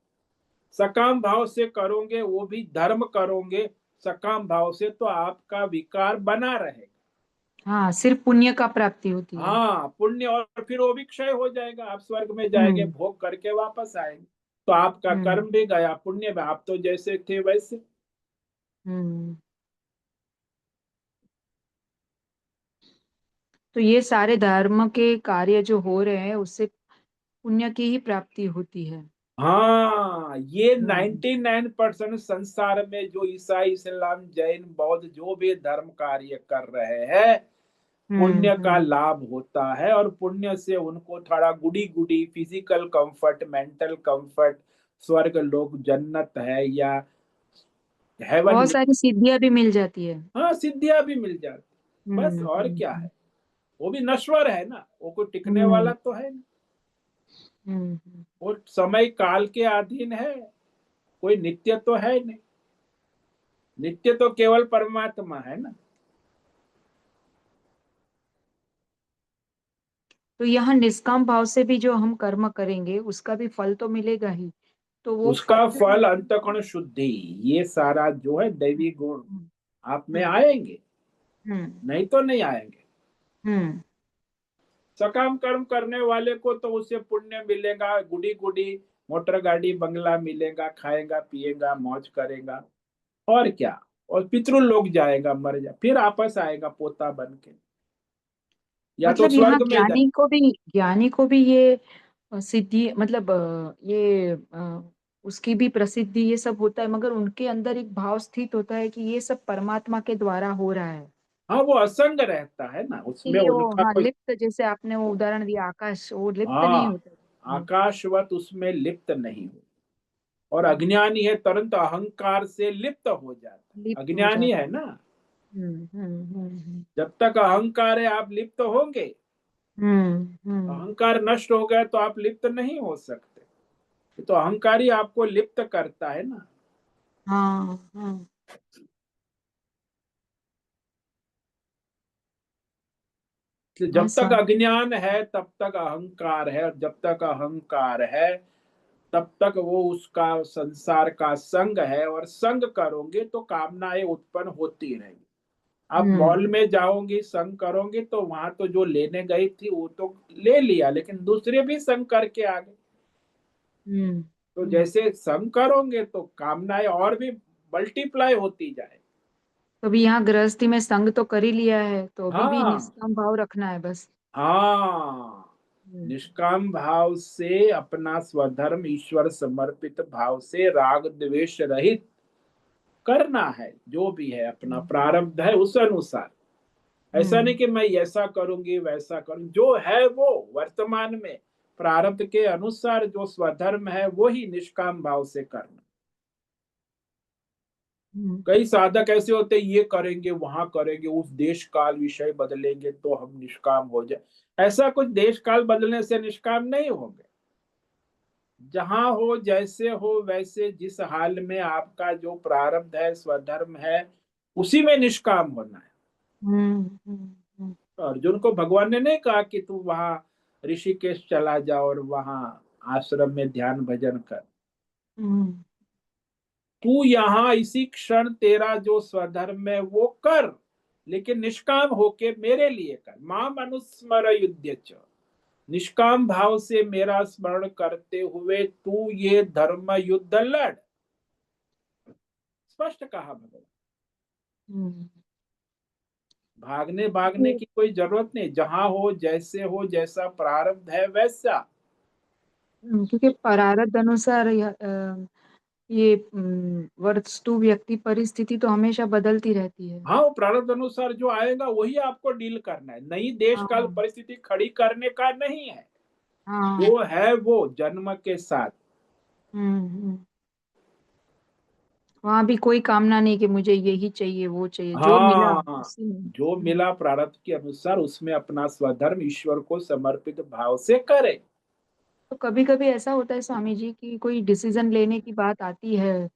सकाम भाव से करोगे वो भी धर्म करोगे सकाम भाव से तो आपका विकार बना रहेगा। हाँ, सिर्फ पुण्य का प्राप्ति होती है। हाँ, पुण्य, और फिर वो भी क्षय हो जाएगा, आप स्वर्ग में जाएंगे, हम्म भोग करके वापस आएंगे। तो आपका हम्म कर्म भी गया, पुण्य में आप तो जैसे थे वैसे। हम्म। तो ये सारे धर्म के कार्य जो हो रहे हैं उससे पुण्य की ही प्राप्ति होती है। हाँ, ये हम्म 99% संसार में जो ईसाई, इस्लाम, जैन, बौद्ध जो भी धर्म कार्य कर रहे हैं पुण्य का हम्म। लाभ होता है। और पुण्य से उनको थोड़ा गुडी गुडी फिजिकल कंफर्ट, मेंटल कंफर्ट, स्वर्ग लोक, जन्नत है या हेवन बहुत में, सारी सिद्धियां भी मिल जाती है। हाँ, सिद्धियां भी मिल जाती। बस और क्या हम्म है, वो भी नश्वर है ना, वो कोई टिकने हम्म वाला तो है ना। हम्म। वो समय काल के अधीन है, कोई नित्य तो है नहीं। नित्य तो केवल परमात्मा है ना। तो यहाँ निष्काम भाव से भी जो हम कर्म करेंगे उसका भी फल तो मिलेगा ही। तो वो उसका फल। फल अंतःकरण शुद्धि, ये सारा जो है दैवी गुण हम्म आप में हम्म आएंगे, हम्म नहीं तो नहीं आएंगे। हम्म सकाम कर्म करने वाले को तो उसे पुण्य मिलेगा, गुडी गुडी मोटर गाड़ी बंगला मिलेगा, खाएगा पिएगा मौज करेगा, और क्या। और पितृलोक जाएगा, मर जा, फिर आपस आएगा पोता बन के, या तो मतलब यहाँ स्वर्ग में जाए। ज्ञानी को भी ये सिद्धि, मतलब ये उसकी भी प्रसिद्धि ये सब होता है, मगर उनके अंदर एक भाव स्थित होता है कि ये सब परमात्मा के द्वारा हो रहा है। हाँ, वो असंग रहता है ना, उसमें इसीलिए वो, उनका हाँ, कोई। लिप्त, जैसे आपने वो उदाहरण दिया आकाश, वो लिप्त नहीं हाँ, होता। आकाशवत उसमें लिप्त नहीं हो। और हाँ, अज्ञानी है तुरंत अहंकार से लिप्त हो जाता है, लिप्त हो अज्ञानी जाता है है। ना। हम्म। जब तक अहंकार है आप लिप्त होंगे, हम्म। अहंकार नष्ट हो गया तो आप लिप्त नहीं हो सकते। तो अहंकार ही आपको लिप्त करता है ना। हाँ हाँ। इसलिए हाँ, जब तक अज्ञान है तब तक अहंकार है, और जब तक अहंकार है तब तक वो उसका संसार का संग है, और संग करोगे तो कामनाएं उत्पन्न होती रहेंगी। आप हम्म मॉल में जाओगे, संग करोगे तो वहां तो जो लेने गई थी वो तो ले लिया, लेकिन दूसरे भी संग करके आ गए। हम्म तो हम्म। जैसे संग करोगे तो कामनाएं और भी मल्टीप्लाई होती जाए। तो अभी यहाँ गृहस्थी में संग तो कर ही लिया है, तो अभी भी हाँ, निष्काम भाव रखना है बस। हाँ, हम्म निष्काम भाव से अपना स्वधर्म ईश्वर समर्पित भाव से राग द्वेष रहित करना है, जो भी है अपना हम्म प्रारब्ध है उस अनुसार। ऐसा नहीं हम्म कि मैं ऐसा करूंगी वैसा करूं, जो है वो वर्तमान में प्रारब्ध के अनुसार जो स्वधर्म है वो ही निष्काम भाव से करना। हम्म कई साधक ऐसे होते हैं, ये करेंगे वहां करेंगे, उस देश काल विषय बदलेंगे तो हम निष्काम हो जाए। ऐसा कुछ देश काल बदलने से निष्काम नहीं होंगे। जहां हो, जैसे हो वैसे, जिस हाल में आपका जो प्रारब्ध है स्वधर्म है उसी में निष्काम होना है। हम्म हम्म हम्म तो अर्जुन को भगवान ने नहीं कहा कि तू वहां ऋषिकेश चला जा और वहां आश्रम में ध्यान भजन कर। हम्म तू यहाँ इसी क्षण तेरा जो स्वधर्म है वो कर, लेकिन निष्काम होके मेरे लिए कर। माम अनुस्मर युध्य च, निष्काम भाव से मेरा स्मरण करते हुए तू ये धर्म युद्ध लड़। स्पष्ट कहा भगवान। हम्म। भागने भागने की कोई जरूरत नहीं, जहां हो, जैसे हो, जैसा प्रारब्ध है वैसा। क्योंकि प्रारब्ध अनुसार ये वस्तु व्यक्ति परिस्थिति तो हमेशा बदलती रहती है। हाँ, वो प्रारब्ध अनुसार जो आएगा वही आपको डील करना है, नई देश काल हाँ परिस्थिति खड़ी करने का नहीं है। हाँ। जो है वो जन्म के साथ। हम्म। वहां भी कोई कामना नहीं कि मुझे यही चाहिए वो चाहिए, जो मिला हाँ, उसी में। जो मिला प्रारब्ध के अनुसार उसमें अपना स्वधर्म ईश्वर को समर्पित भाव से करे। तो कभी कभी ऐसा होता है स्वामी जी कि कोई डिसीजन लेने की बात आती है,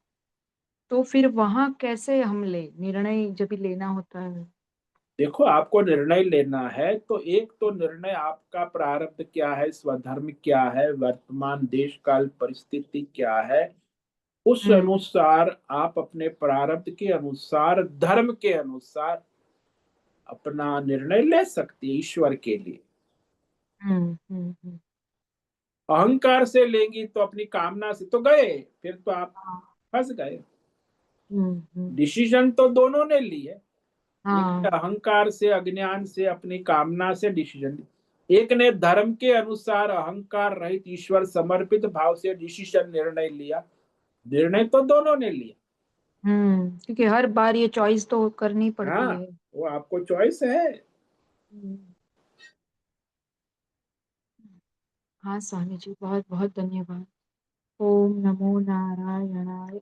तो फिर वहां कैसे हम ले निर्णय जब भी लेना होता है। देखो, आपको निर्णय लेना है तो एक तो निर्णय आपका प्रारब्ध क्या है, स्वधर्म क्या है, वर्तमान देश काल परिस्थिति क्या है, उस हम्म अनुसार आप अपने प्रारब्ध के अनुसार, धर्म के अनुसार अपना निर्णय ले सकती है ईश्वर के लिए। हम्म हम्म हम्म अहंकार से लेंगी तो अपनी कामना से तो गए, फिर तो आप हाँ फंस गए। हम्म। डिसीजन तो दोनों ने लिए। एक ने हाँ। अहंकार से, अज्ञान से, अपनी कामना से डिसीजन लिया, एक ने धर्म के अनुसार अहंकार रहित ईश्वर समर्पित भाव से डिसीजन, निर्णय लिया। निर्णय तो दोनों ने लिया। क्योंकि हर बार ये चॉइस तो करनी पड़ती हाँ, है। वो आपको चॉइस है। हम्म। हाँ स्वामी जी, बहुत बहुत धन्यवाद। ओम नमो नारायणाय।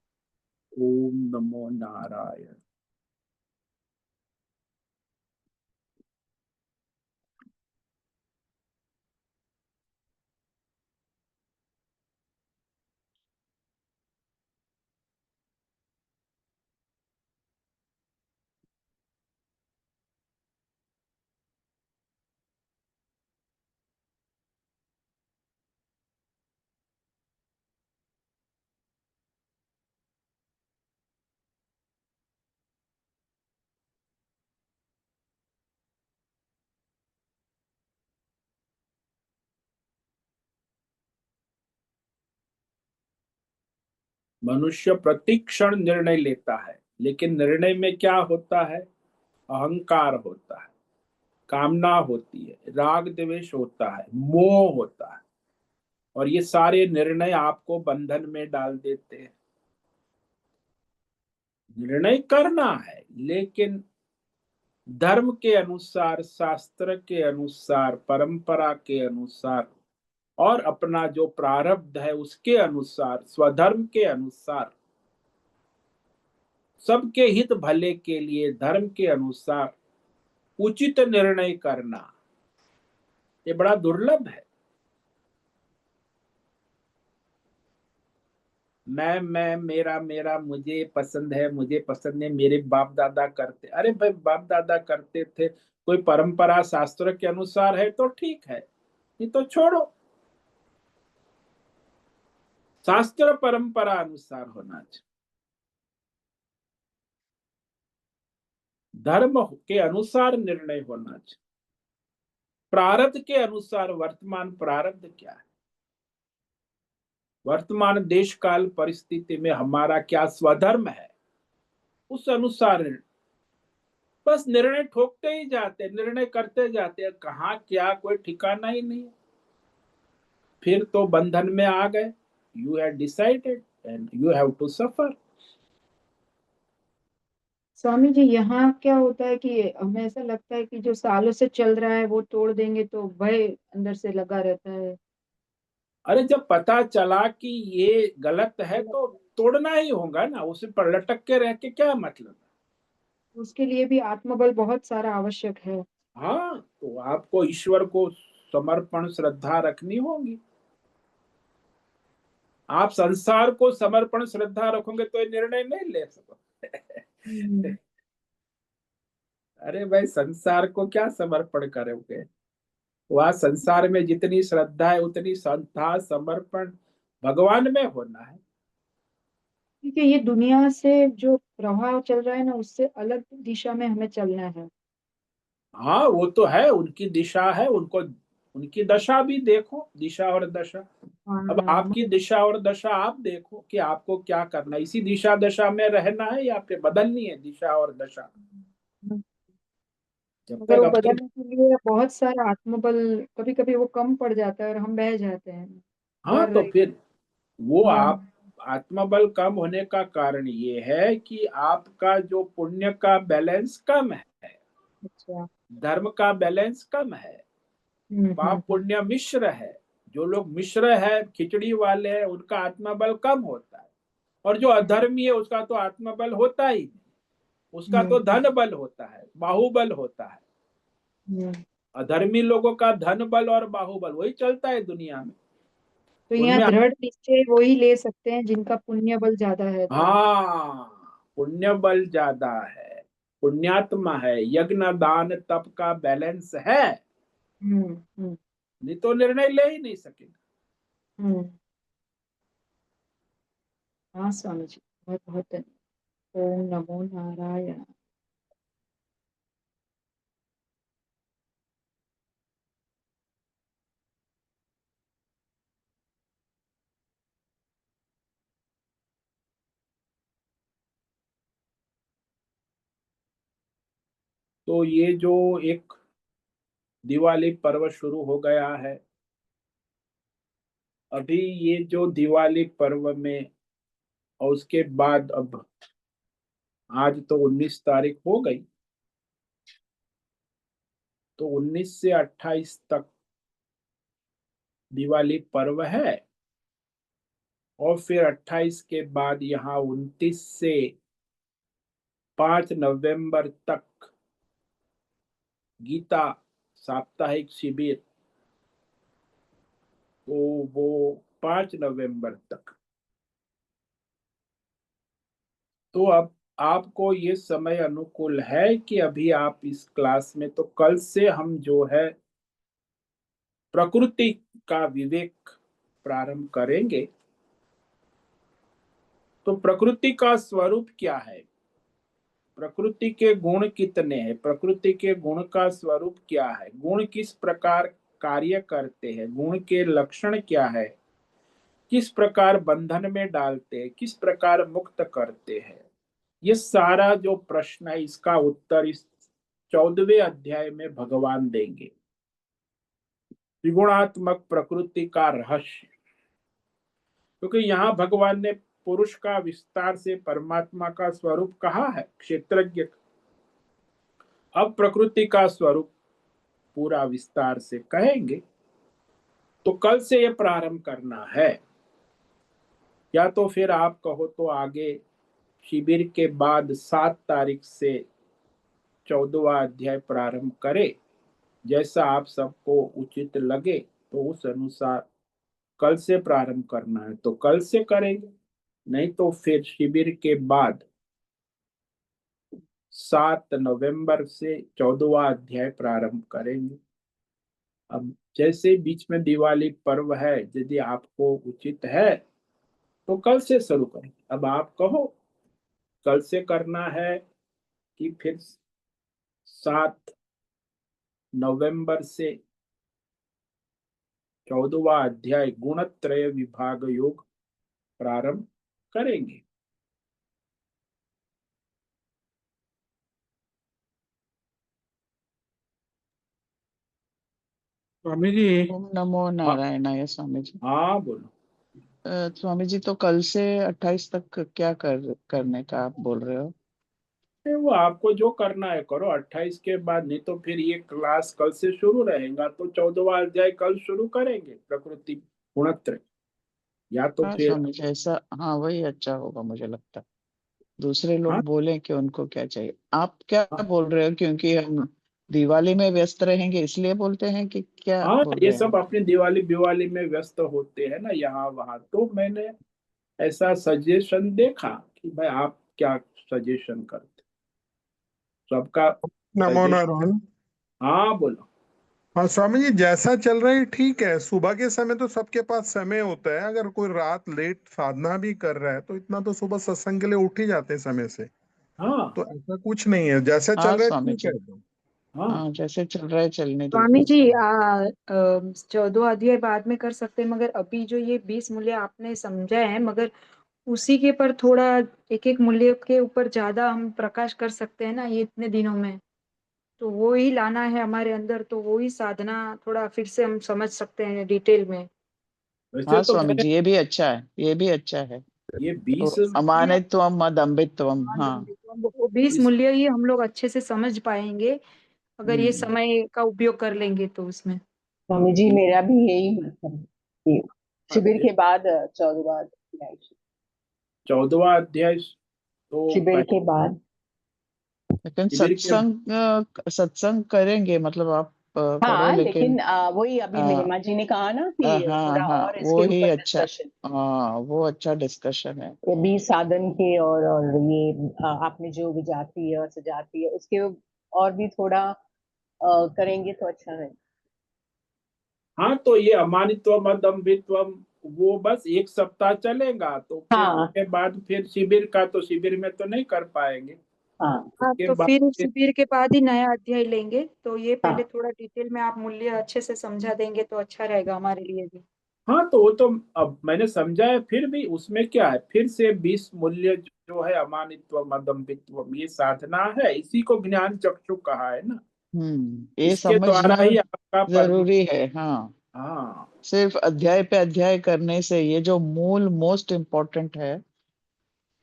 ओम नमो नारायण। मनुष्य प्रतिक्षण निर्णय लेता है। लेकिन निर्णय में क्या होता है? अहंकार होता है, कामना होती है, राग द्वेष होता है, मोह होता है, और ये सारे निर्णय आपको बंधन में डाल देते हैं। निर्णय करना है, लेकिन धर्म के अनुसार, शास्त्र के अनुसार, परंपरा के अनुसार, और अपना जो प्रारब्ध है उसके अनुसार, स्वधर्म के अनुसार, सबके हित भले के लिए धर्म के अनुसार उचित निर्णय करना, ये बड़ा दुर्लभ है। मैं मेरा मेरा, मुझे पसंद है, मुझे पसंद है, मेरे बाप दादा करते। अरे भाई, बाप दादा करते थे, कोई परंपरा शास्त्र के अनुसार है तो ठीक है, नहीं तो छोड़ो। शास्त्र परंपरा अनुसार होना चाहिए, धर्म के अनुसार निर्णय होना चाहिए, प्रारब्ध के अनुसार। वर्तमान प्रारब्ध क्या है, वर्तमान देश काल परिस्थिति में हमारा क्या स्वधर्म है, उस अनुसार बस निर्णय ठोकते ही जाते, निर्णय करते जाते हैं, कहाँ क्या कोई ठिकाना ही नहीं। फिर तो बंधन में आ गए। You have decided and you have to suffer. Swami ji, यहाँ क्या होता है कि हमें ऐसा लगता है कि जो सालों से चल रहा है वो तोड़ देंगे तो भय अंदर से लगा रहता है। अरे जब पता चला कि ये गलत है तो तोड़ना ही होगा ना, उसे पर लटक के रह के क्या मतलब। उसके लिए भी आत्मबल बहुत सारा आवश्यक है। हाँ, तो आपको ईश्वर को समर्पण श्रद्धा रखनी होगी। आप संसार को समर्पण श्रद्धा रखोगे तो ये निर्णय नहीं ले सकोगे। हम्म। अरे भाई, संसार को क्या समर्पण करोगे? वह संसार में जितनी श्रद्धा है उतनी श्रद्धा समर्पण भगवान में होना है। क्योंकि ये दुनिया से जो प्रभाव चल रहा है ना, उससे अलग दिशा में हमें चलना है। हाँ, वो तो है, उनकी दिशा है, उनको उनकी दशा भी देखो, दिशा और दशा। हाँ अब हाँ। आपकी दिशा और दशा आप देखो कि आपको क्या करना है। इसी दिशा दशा में रहना है या फिर बदलनी है दिशा और दशा? जब मगर तक वो अपनी। बदलने के लिए बहुत सारा आत्मबल, कभी कभी वो कम पड़ जाता है और हम बह जाते हैं। हाँ, डर तो रही। फिर वो हाँ। आप, आत्मबल कम होने का कारण ये है कि आपका जो पुण्य का बैलेंस कम है, अच्छा। धर्म का बैलेंस कम है, पाप हम्म। पुण्य मिश्र है। जो लोग मिश्र है, खिचड़ी वाले हैं, उनका आत्मबल कम होता है। और जो अधर्मी है उसका तो आत्मबल होता ही नहीं, उसका तो हम्म। धन बल होता है, बाहुबल होता है। हम्म। अधर्मी लोगों का धन बल और बाहुबल वही चलता है दुनिया में। तो यहाँ उनमें, दृढ़ निश्चय वो ही ले सकते हैं जिनका पुण्य बल ज्यादा है तो। हाँ, पुण्य बल ज्यादा है, पुण्यात्मा है, यज्ञ दान तप का बैलेंस है, हम्म। नहीं तो निर्णय ले ही नहीं सकेगा। हम्म। हाँ स्वामी जी, बहुत बहुत धन्यवाद। ओम नमो नारायण। तो ये जो एक दिवाली पर्व शुरू हो गया है, अभी ये जो दिवाली पर्व में, और उसके बाद अब आज तो 19 तारीख हो गई, तो 19 से 28 तक दिवाली पर्व है। और फिर 28 के बाद यहाँ 29 से 5 नवंबर तक गीता साप्ताहिक शिविर, तो वो 5 नवंबर तक। तो अब आपको ये समय अनुकूल है कि अभी आप इस क्लास में, तो कल से हम जो है प्रकृति का विवेक प्रारंभ करेंगे। तो प्रकृति का स्वरूप क्या है, प्रकृति के गुण कितने हैं, प्रकृति के गुण का स्वरूप क्या है, गुण किस प्रकार कार्य करते हैं, गुण के लक्षण क्या है, किस प्रकार बंधन में डालते हैं, किस प्रकार मुक्त करते हैं, ये सारा जो प्रश्न है इसका उत्तर इस 14वें अध्याय में भगवान देंगे। त्रिगुणात्मक प्रकृति का रहस्य, क्योंकि यहाँ भगवान ने पुरुष का विस्तार से परमात्मा का स्वरूप कहा है, क्षेत्रज्ञ। अब प्रकृति का स्वरूप पूरा विस्तार से कहेंगे। तो कल से ये प्रारंभ करना है, या तो फिर आप कहो तो आगे शिविर के बाद 7 तारीख से 14वां अध्याय प्रारंभ करें, जैसा आप सबको उचित लगे। तो उस अनुसार कल से प्रारंभ करना है तो कल से करेंगे, नहीं तो फिर शिविर के बाद 7 नवंबर से 14वां अध्याय प्रारंभ करेंगे। अब जैसे बीच में दिवाली पर्व है, यदि आपको उचित है तो कल से शुरू करें। अब आप कहो कल से करना है कि फिर 7 नवंबर से 14वां अध्याय गुणत्रय विभाग योग प्रारंभ करेंगे। स्वामी जी। ओम नमो हाँ नारायणाय स्वामी जी। हाँ बोलो। स्वामी जी, तो कल से 28 तक क्या करने का आप बोल रहे हो? वो आपको जो करना है करो, 28 के बाद। नहीं तो फिर ये क्लास कल से शुरू रहेगा तो 14वां अध्याय कल शुरू करेंगे, प्रकृति गुणत्रय। या तो हाँ फिर स्वामी जी, ऐसा हाँ वही अच्छा होगा मुझे लगता है। दूसरे हाँ लोग बोले कि उनको क्या चाहिए, आप क्या हाँ बोल रहे हो? क्योंकि हम दिवाली में व्यस्त रहेंगे इसलिए बोलते हैं कि क्या हाँ, बोल ये रहे सब हैं? अपनी दिवाली में व्यस्त होते हैं ना यहाँ वहां। तो मैंने ऐसा सजेशन देखा कि भाई आप क्या सजेशन करते, सबका नमो सजेशन। नारायण। हाँ बोलो। हाँ स्वामी जी, जैसा चल रहा है ठीक है। सुबह के समय तो सबके पास समय होता है। अगर कोई रात लेट साधना भी कर रहा है तो इतना तो सुबह सत्संग के लिए उठ ही जाते हैं समय से। हाँ तो ऐसा कुछ नहीं है, जैसा चल हाँ रहा है स्वामी ठीक जी, है तो। हाँ हाँ जैसे चल रहा है चलने स्वामी दीजिए जी स्वामी। 14 अध्याय बाद में कर सकते हैं, मगर अभी जो ये 20 मूल्य आपने समझा है, मगर उसी के पर थोड़ा एक एक मूल्य के ऊपर ज्यादा हम प्रकाश कर सकते हैं ना ये इतने दिनों में। तो वो ही लाना है हमारे अंदर, तो वो ही साधना थोड़ा फिर से हम समझ सकते हैं डिटेल में। वैसे हाँ तो स्वामी मैंने जी, ये भी अच्छा है, ये भी अच्छा है। ये तो 20 मूल्य अमानित्वम मदम्बित्वम, हाँ, हाँ। वो 20 इस मूल्य ही हम लोग अच्छे से समझ पाएंगे अगर ये हम्म, समय का उपयोग कर लेंगे तो उसमें। स्वामी जी, मेरा भी यही मत है कि शिविर अध्याय के बाद 14वां अध्याय। 14वां अध्याय तो शिविर के बाद। लेकिन शिविर के सत्संग करेंगे, मतलब आप करो, हाँ, लेकिन लेकिन वही अभी आ, महिमा जी ने कहा ना कि हाँ थोड़ा हाँ और वो इसके ही ऊपर अच्छा। डिस्कशन। हाँ वो अच्छा डिस्कशन है। ये भी साधन के और ये आपने जो विजातीय और सजातीय उसके और भी थोड़ा करेंगे तो अच्छा है। हाँ, तो ये अमानित्वम अदम्भित्वम वो बस 1 सप्ताह चलेगा। तो फिर हाँ उसके बाद फिर शिविर का, तो शिविर में तो नहीं कर पाएंगे। हाँ हाँ, उसके तो बाद फिर फिर शिविर के बाद ही नया अध्याय लेंगे। तो ये पहले हाँ थोड़ा डिटेल में आप मूल्य अच्छे से समझा देंगे तो अच्छा रहेगा हमारे लिए भी। हाँ, तो वो तो अब मैंने समझा है। फिर भी उसमें क्या है, फिर से 20 मूल्य जो है अमानित्वम अदम्भित्वम, ये साधना है। इसी को ज्ञान चक्षु कहा है ना। ये इसके द्वारा समझना ही आपका जरूरी है, हाँ। हाँ सिर्फ अध्याय पे अध्याय करने से ये जो मूल मोस्ट इम्पोर्टेंट है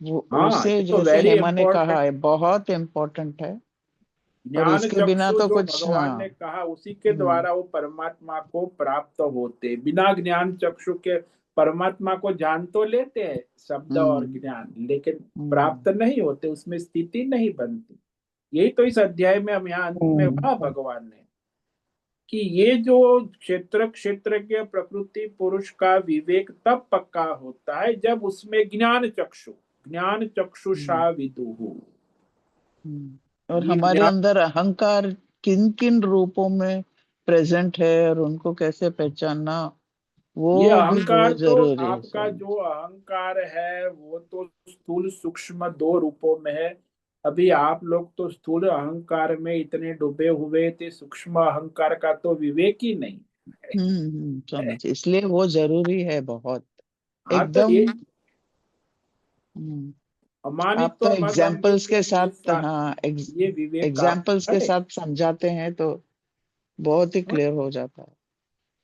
वो, हाँ, उसे ये तो जैसे वेरी हेमा ने इंपॉर्टेंट। कहा है, बहुत इम्पोर्टेंट है। और ज्ञान इसके बिना चक्षु तो जो कुछ, भगवान ने हाँ। कहा, उसी के हम्म द्वारा वो परमात्मा को प्राप्त होते। बिना ज्ञान चक्षु के परमात्मा को जान तो लेते हैं शब्द और हम्म ज्ञान, लेकिन प्राप्त हम्म नहीं होते, उसमें स्थिति नहीं बनती। यही तो इस अध्याय में हम यहाँ अंत में कहा भगवान ने कि ये जो क्षेत्र क्षेत्र के प्रकृति पुरुष का विवेक तब पक्का होता है जब उसमें ज्ञान हम्म चक्षुषा विदुहु। और ये हमारे ज्ञान, अंदर अहंकार किन किन रूपों में प्रेजेंट है और उनको कैसे पहचानना, ये वो भी अहंकार बहुत तो जरूरी है आपका स्वामी। जो अहंकार है वो तो स्थूल सूक्ष्म 2 रूपों में है। अभी आप लोग तो स्थूल अहंकार में इतने डूबे हुए थे, सूक्ष्म अहंकार का तो विवेक ही नहीं स्वामी है। जी, इसलिए वो जरूरी है बहुत, हाँ, तो एकदम। ये हम्म आप अमानित्व तो मदम एग्जाम्पल्स के ये साथ, हाँ, ये विवेक का एग्जाम्पल्स के है। साथ समझाते हैं तो बहुत ही हाँ, क्लियर हो जाता है।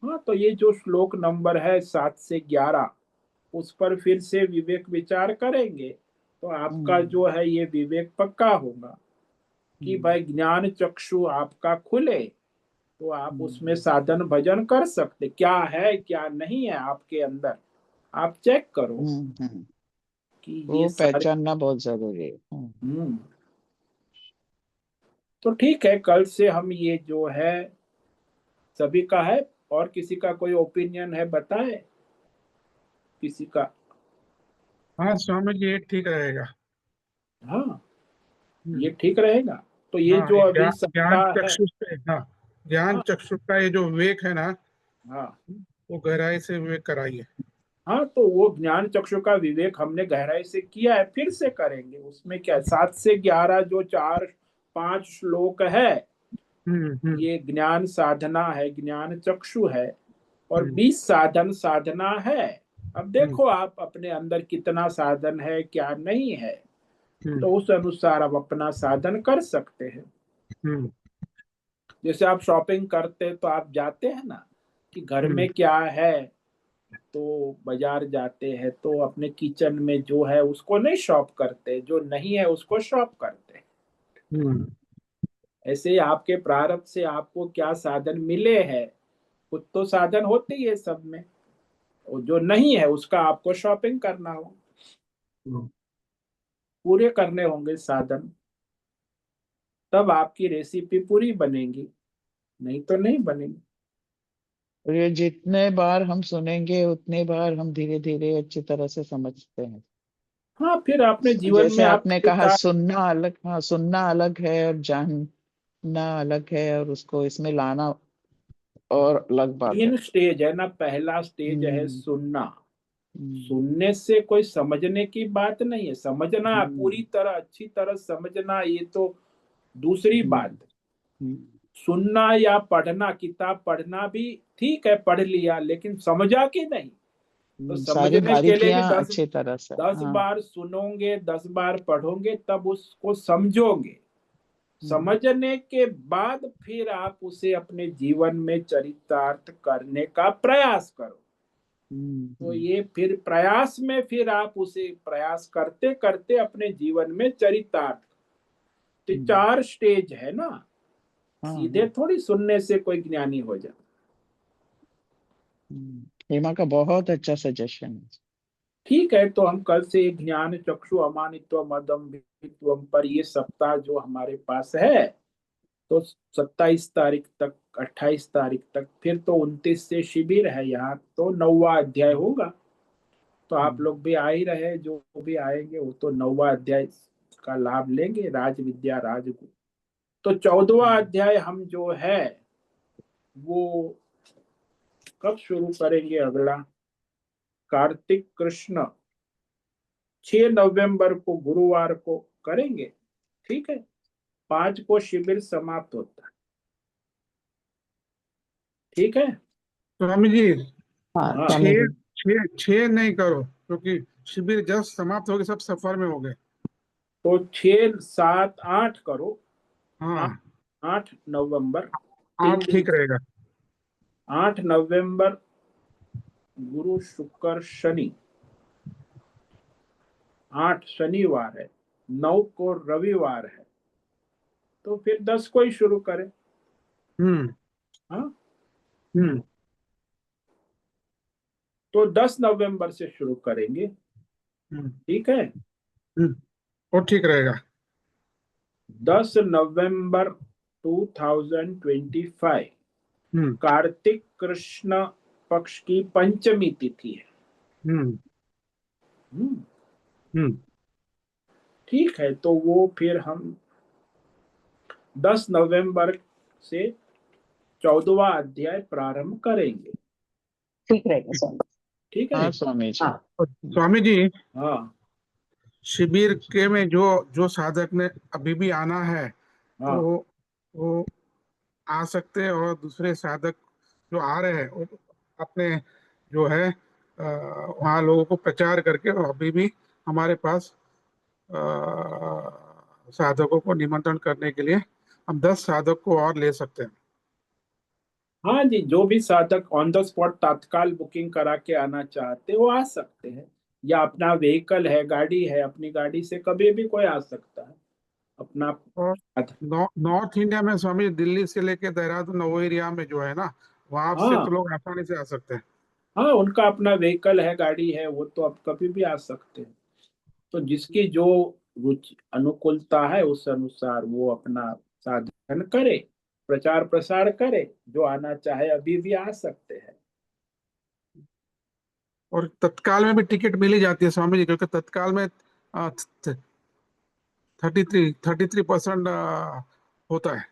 हाँ, तो ये जो श्लोक नंबर है 7 से 11, उस पर फिर से विवेक विचार करेंगे तो आपका हम्म, जो है ये विवेक पक्का होगा कि हम्म, भाई ज्ञान चक्षु आपका खुले, तो आप उसमें हम्म, साधन भजन कर सकते, क्या है क्या नहीं है आपके अंदर, आप चेक करो हम्म। कि ये वो सारे। पहचानना बहुत जरूरी है। हम्म। तो ठीक है, कल से हम ये जो है सभी का है, और किसी का कोई ओपिनियन है बताए, किसी का। हाँ स्वामी जी, ये ठीक रहेगा। हाँ, ये हम्म, ठीक रहेगा। तो ये हाँ, जो ये अभी ज्ञान सप्ताह है। चक्षुष पे, हाँ, ज्ञान हाँ, चक्षुष का ये जो विवेक है ना, हाँ, वो गहराई से विवेक कराइए। हाँ, तो वो ज्ञान चक्षु का विवेक हमने गहराई से किया है, फिर से करेंगे, उसमें क्या है? 7 से 11 जो 4 5 श्लोक है, हम्म। ये ज्ञान साधना है, ज्ञान चक्षु है, और हम्म 20 साधन साधना है। अब हम्म देखो आप अपने अंदर कितना साधन है क्या नहीं है, हम्म तो उस अनुसार आप अपना साधन कर सकते हैं। हम्म जैसे आप शॉपिंग करते तो आप जाते हैं ना कि घर हम्म में क्या है, तो बाजार जाते हैं तो अपने किचन में जो है उसको नहीं शॉप करते, जो नहीं है उसको शॉप करते। हम्म ऐसे ही आपके प्रारब्ध से आपको क्या साधन मिले हैं, कुछ तो साधन होते ही है सब में, और जो नहीं है उसका आपको शॉपिंग करना हो, हम्म। पूरे करने होंगे साधन, तब आपकी रेसिपी पूरी बनेगी, नहीं तो नहीं बनेगी। और ये जितने बार हम सुनेंगे उतने बार हम धीरे धीरे अच्छी तरह से समझते हैं। हाँ, फिर अपने जीवन में जैसे आप आपने कहा, सुनना अलग, हाँ, सुनना अलग है और जानना अलग है, और उसको इसमें लाना और अलग बात है। 3 स्टेज है ना, पहला स्टेज है हम्म, सुनना। हम्म, सुनने से कोई समझने की बात नहीं है, समझना पूरी हम्म, तरह अच्छी तरह समझना ये तो दूसरी हम्म, बात। हम्म, सुनना या पढ़ना, किताब पढ़ना भी ठीक है, पढ़ लिया, लेकिन समझा कि नहीं, तो सारी समझने के लिए भी बारीकियां दस अच्छी तरह से, दस हाँ। बार सुनोगे, 10 बार पढ़ोगे, तब उसको समझोगे। हम्म, समझने के बाद फिर आप उसे अपने जीवन में चरितार्थ करने का प्रयास करो। हम्म, तो ये फिर प्रयास में फिर आप उसे प्रयास करते करते अपने जीवन में चरितार्थ। तो हम्म, 4 स्टेज है ना, हाँ, सीधे हाँ। थोड़ी सुनने से कोई ज्ञानी हो जाए। हेमा का बहुत अच्छा सजेशन है। ठीक है, तो हम कल से ज्ञान चक्षु अमानित्व मदम्भित्व पर ये सप्ताह जो हमारे पास है, तो 27 तारीख तक, 28 तारीख तक, फिर तो 29 से शिविर है यहाँ, तो 9वां अध्याय होगा। तो आप हम्म, लोग भी आ ही रहे, जो भी आएंगे वो तो 9वां अध्याय का लाभ लेंगे, राज विद्या राजगुरु। तो 14वां हम्म, अध्याय हम जो है वो कब शुरू करेंगे, अगला कार्तिक कृष्ण 6 नवंबर को गुरुवार को करेंगे। ठीक है, 5 को शिविर समाप्त होता है। ठीक है। स्वामी जी, हाँ, हाँ, स्वामी छः जी। छः छः नहीं करो, क्योंकि शिविर जस्ट समाप्त हो गए, सब सफर में हो गए। तो 6 7 8 करो। आ- हाँ, 8 नवंबर, 8 3 दिन। ठीक रहेगा। 8 नवंबर गुरु शुक्र शनि, 8 शनिवार है, 9 को रविवार है, तो फिर 10 को ही शुरू करें। हम्म हाँ, हम्म तो 10 नवंबर से शुरू करेंगे। हम्म ठीक है, हम्म और ठीक रहेगा। 10 नवंबर 2025 हम्म कार्तिक कृष्ण पक्ष की पंचमी तिथि है। हम्म हम्म, हम्म ठीक है, तो वो फिर हम 10 नवंबर से 14वां अध्याय प्रारंभ करेंगे। ठीक रहेगा स्वामी। ठीक है। हाँ स्वामी जी। हाँ। और स्वामी जी, हाँ, शिविर के में जो जो साधक ने अभी भी आना है, तो हाँ, वो आ सकते हैं, और दूसरे साधक जो आ रहे हैं वो अपने जो है वहाँ लोगों को प्रचार करके, और अभी भी हमारे पास साधकों को निमंत्रण करने के लिए हम 10 साधक को और ले सकते हैं। हाँ जी, जो भी साधक ऑन द स्पॉट तत्काल बुकिंग करा के आना चाहते हैं वो आ सकते हैं, या अपना व्हीकल है, गाड़ी है, अपनी गाड़ी से कभी भी कोई आ सकता है अपना। और नॉर्थ इंडिया में स्वामी, दिल्ली से लेके देहरादून वो एरिया में जो है ना, वहां से हाँ तो लोग आसानी से आ सकते हैं। हाँ, उनका अपना व्हीकल है, गाड़ी है, वो तो अब कभी भी आ सकते हैं। तो जिसकी जो रुचि अनुकूलता है उस अनुसार वो अपना साधन करे, प्रचार प्रसार करे, जो आना चाहे अभी भी आ सकते हैं। और तत्काल में भी टिकट मिल ही जाती है स्वामी जी, क्योंकि तत्काल में 33% होता है।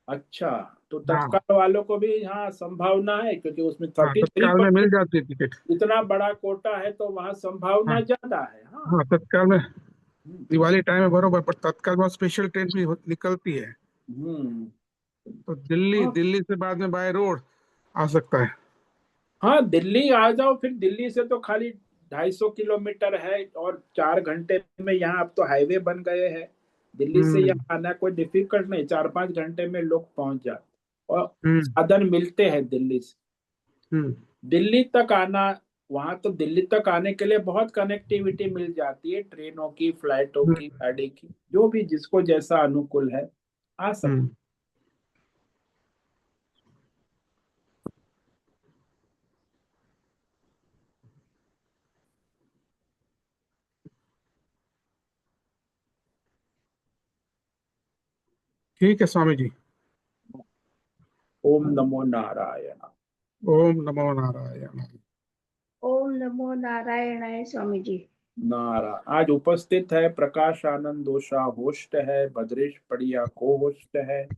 अच्छा, तो हाँ तत्काल वालों को भी हाँ संभावना है, क्योंकि उसमें हाँ, तत्काल में मिल 33%। जाती है टिकट। इतना बड़ा कोटा है तो वहाँ हाँ संभावना ज्यादा है। हाँ। हाँ, तत्काल में हम्म। दिवाली टाइम में बरोबर, पर तत्काल में स्पेशल ट्रेन भी निकलती है। हम्म। तो दिल्ली हाँ दिल्ली से बाद में बाय रोड आ सकता है। हाँ, दिल्ली आ जाओ, फिर दिल्ली से तो खाली 250 किलोमीटर है और 4 घंटे में यहाँ अब तो हाईवे बन गए हैं। दिल्ली से हम्म यहाँ आना कोई डिफिकल्ट नहीं, 4-5 घंटे में लोग पहुंच जाते, और हम्म साधन मिलते हैं दिल्ली से। हम्म दिल्ली तक आना, वहां तो दिल्ली तक आने के लिए बहुत कनेक्टिविटी मिल जाती है, ट्रेनों की, फ्लाइटों हम्म की, गाड़ी की, जो भी जिसको जैसा अनुकूल है आ सकते। हम्म। ठीक है स्वामी जी। ओम नमो नारायण। ओम नमो नारायण। ओम नमो नारायणाय स्वामी जी। आज उपस्थित है प्रकाश आनंद दोषा, होस्ट है, भद्रेश पड़िया को होस्ट है,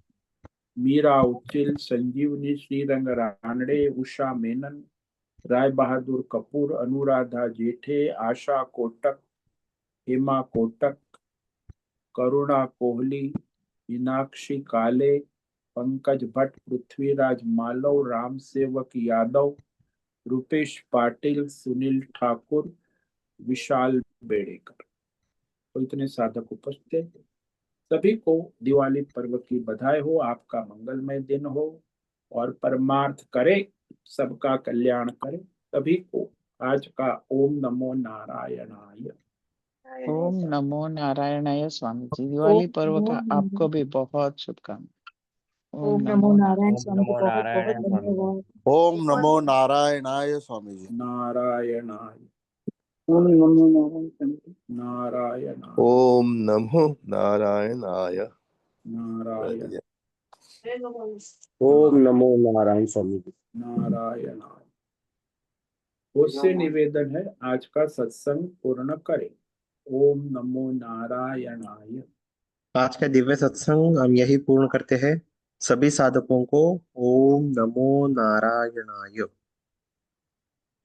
मीरा उच्चिल, संजीवनी श्रीरंग रानड़े, उषा मेनन, राय बहादुर कपूर, अनुराधा जेठे, आशा कोटक, हेमा कोटक, करुणा कोहली, मीनाक्षी काले, पंकज भट्ट, पृथ्वीराज मालव, राम सेवक यादव, रुपेश पाटिल, सुनील ठाकुर, विशाल बेड़ेकर। तो इतने साधक उपस्थित हैं। सभी को दिवाली पर्व की बधाई हो, आपका मंगलमय दिन हो, और परमार्थ करे, सबका कल्याण करे। सभी को आज का ओम नमो नारायणाय। ओम नमो नारायणाय स्वामी जी। दिवाली ओम पर्व नमो का आपको भी बहुत शुभकामनाएं। ओम ओम नमो नमो नारायण नारायण। ओम स्वामी जी, नमो बहुत बहुत नारायण स्वामी जी। धन्यवाद। ओम नमो नारायणाय स्वामी जी। नारायणाय ओम नमो नारायण स्वामी जी। नारायणाय ओम नमो नारायणाय। नारायण ओम नमो नारायण स्वामी जी। नारायणाय। उससे निवेदन है आज का सत्संग पूर्ण करें। ओम नमो नारायणाय। आज का दिव्य सत्संग हम यही पूर्ण करते हैं। सभी साधकों को ओम नमो नारायणाय।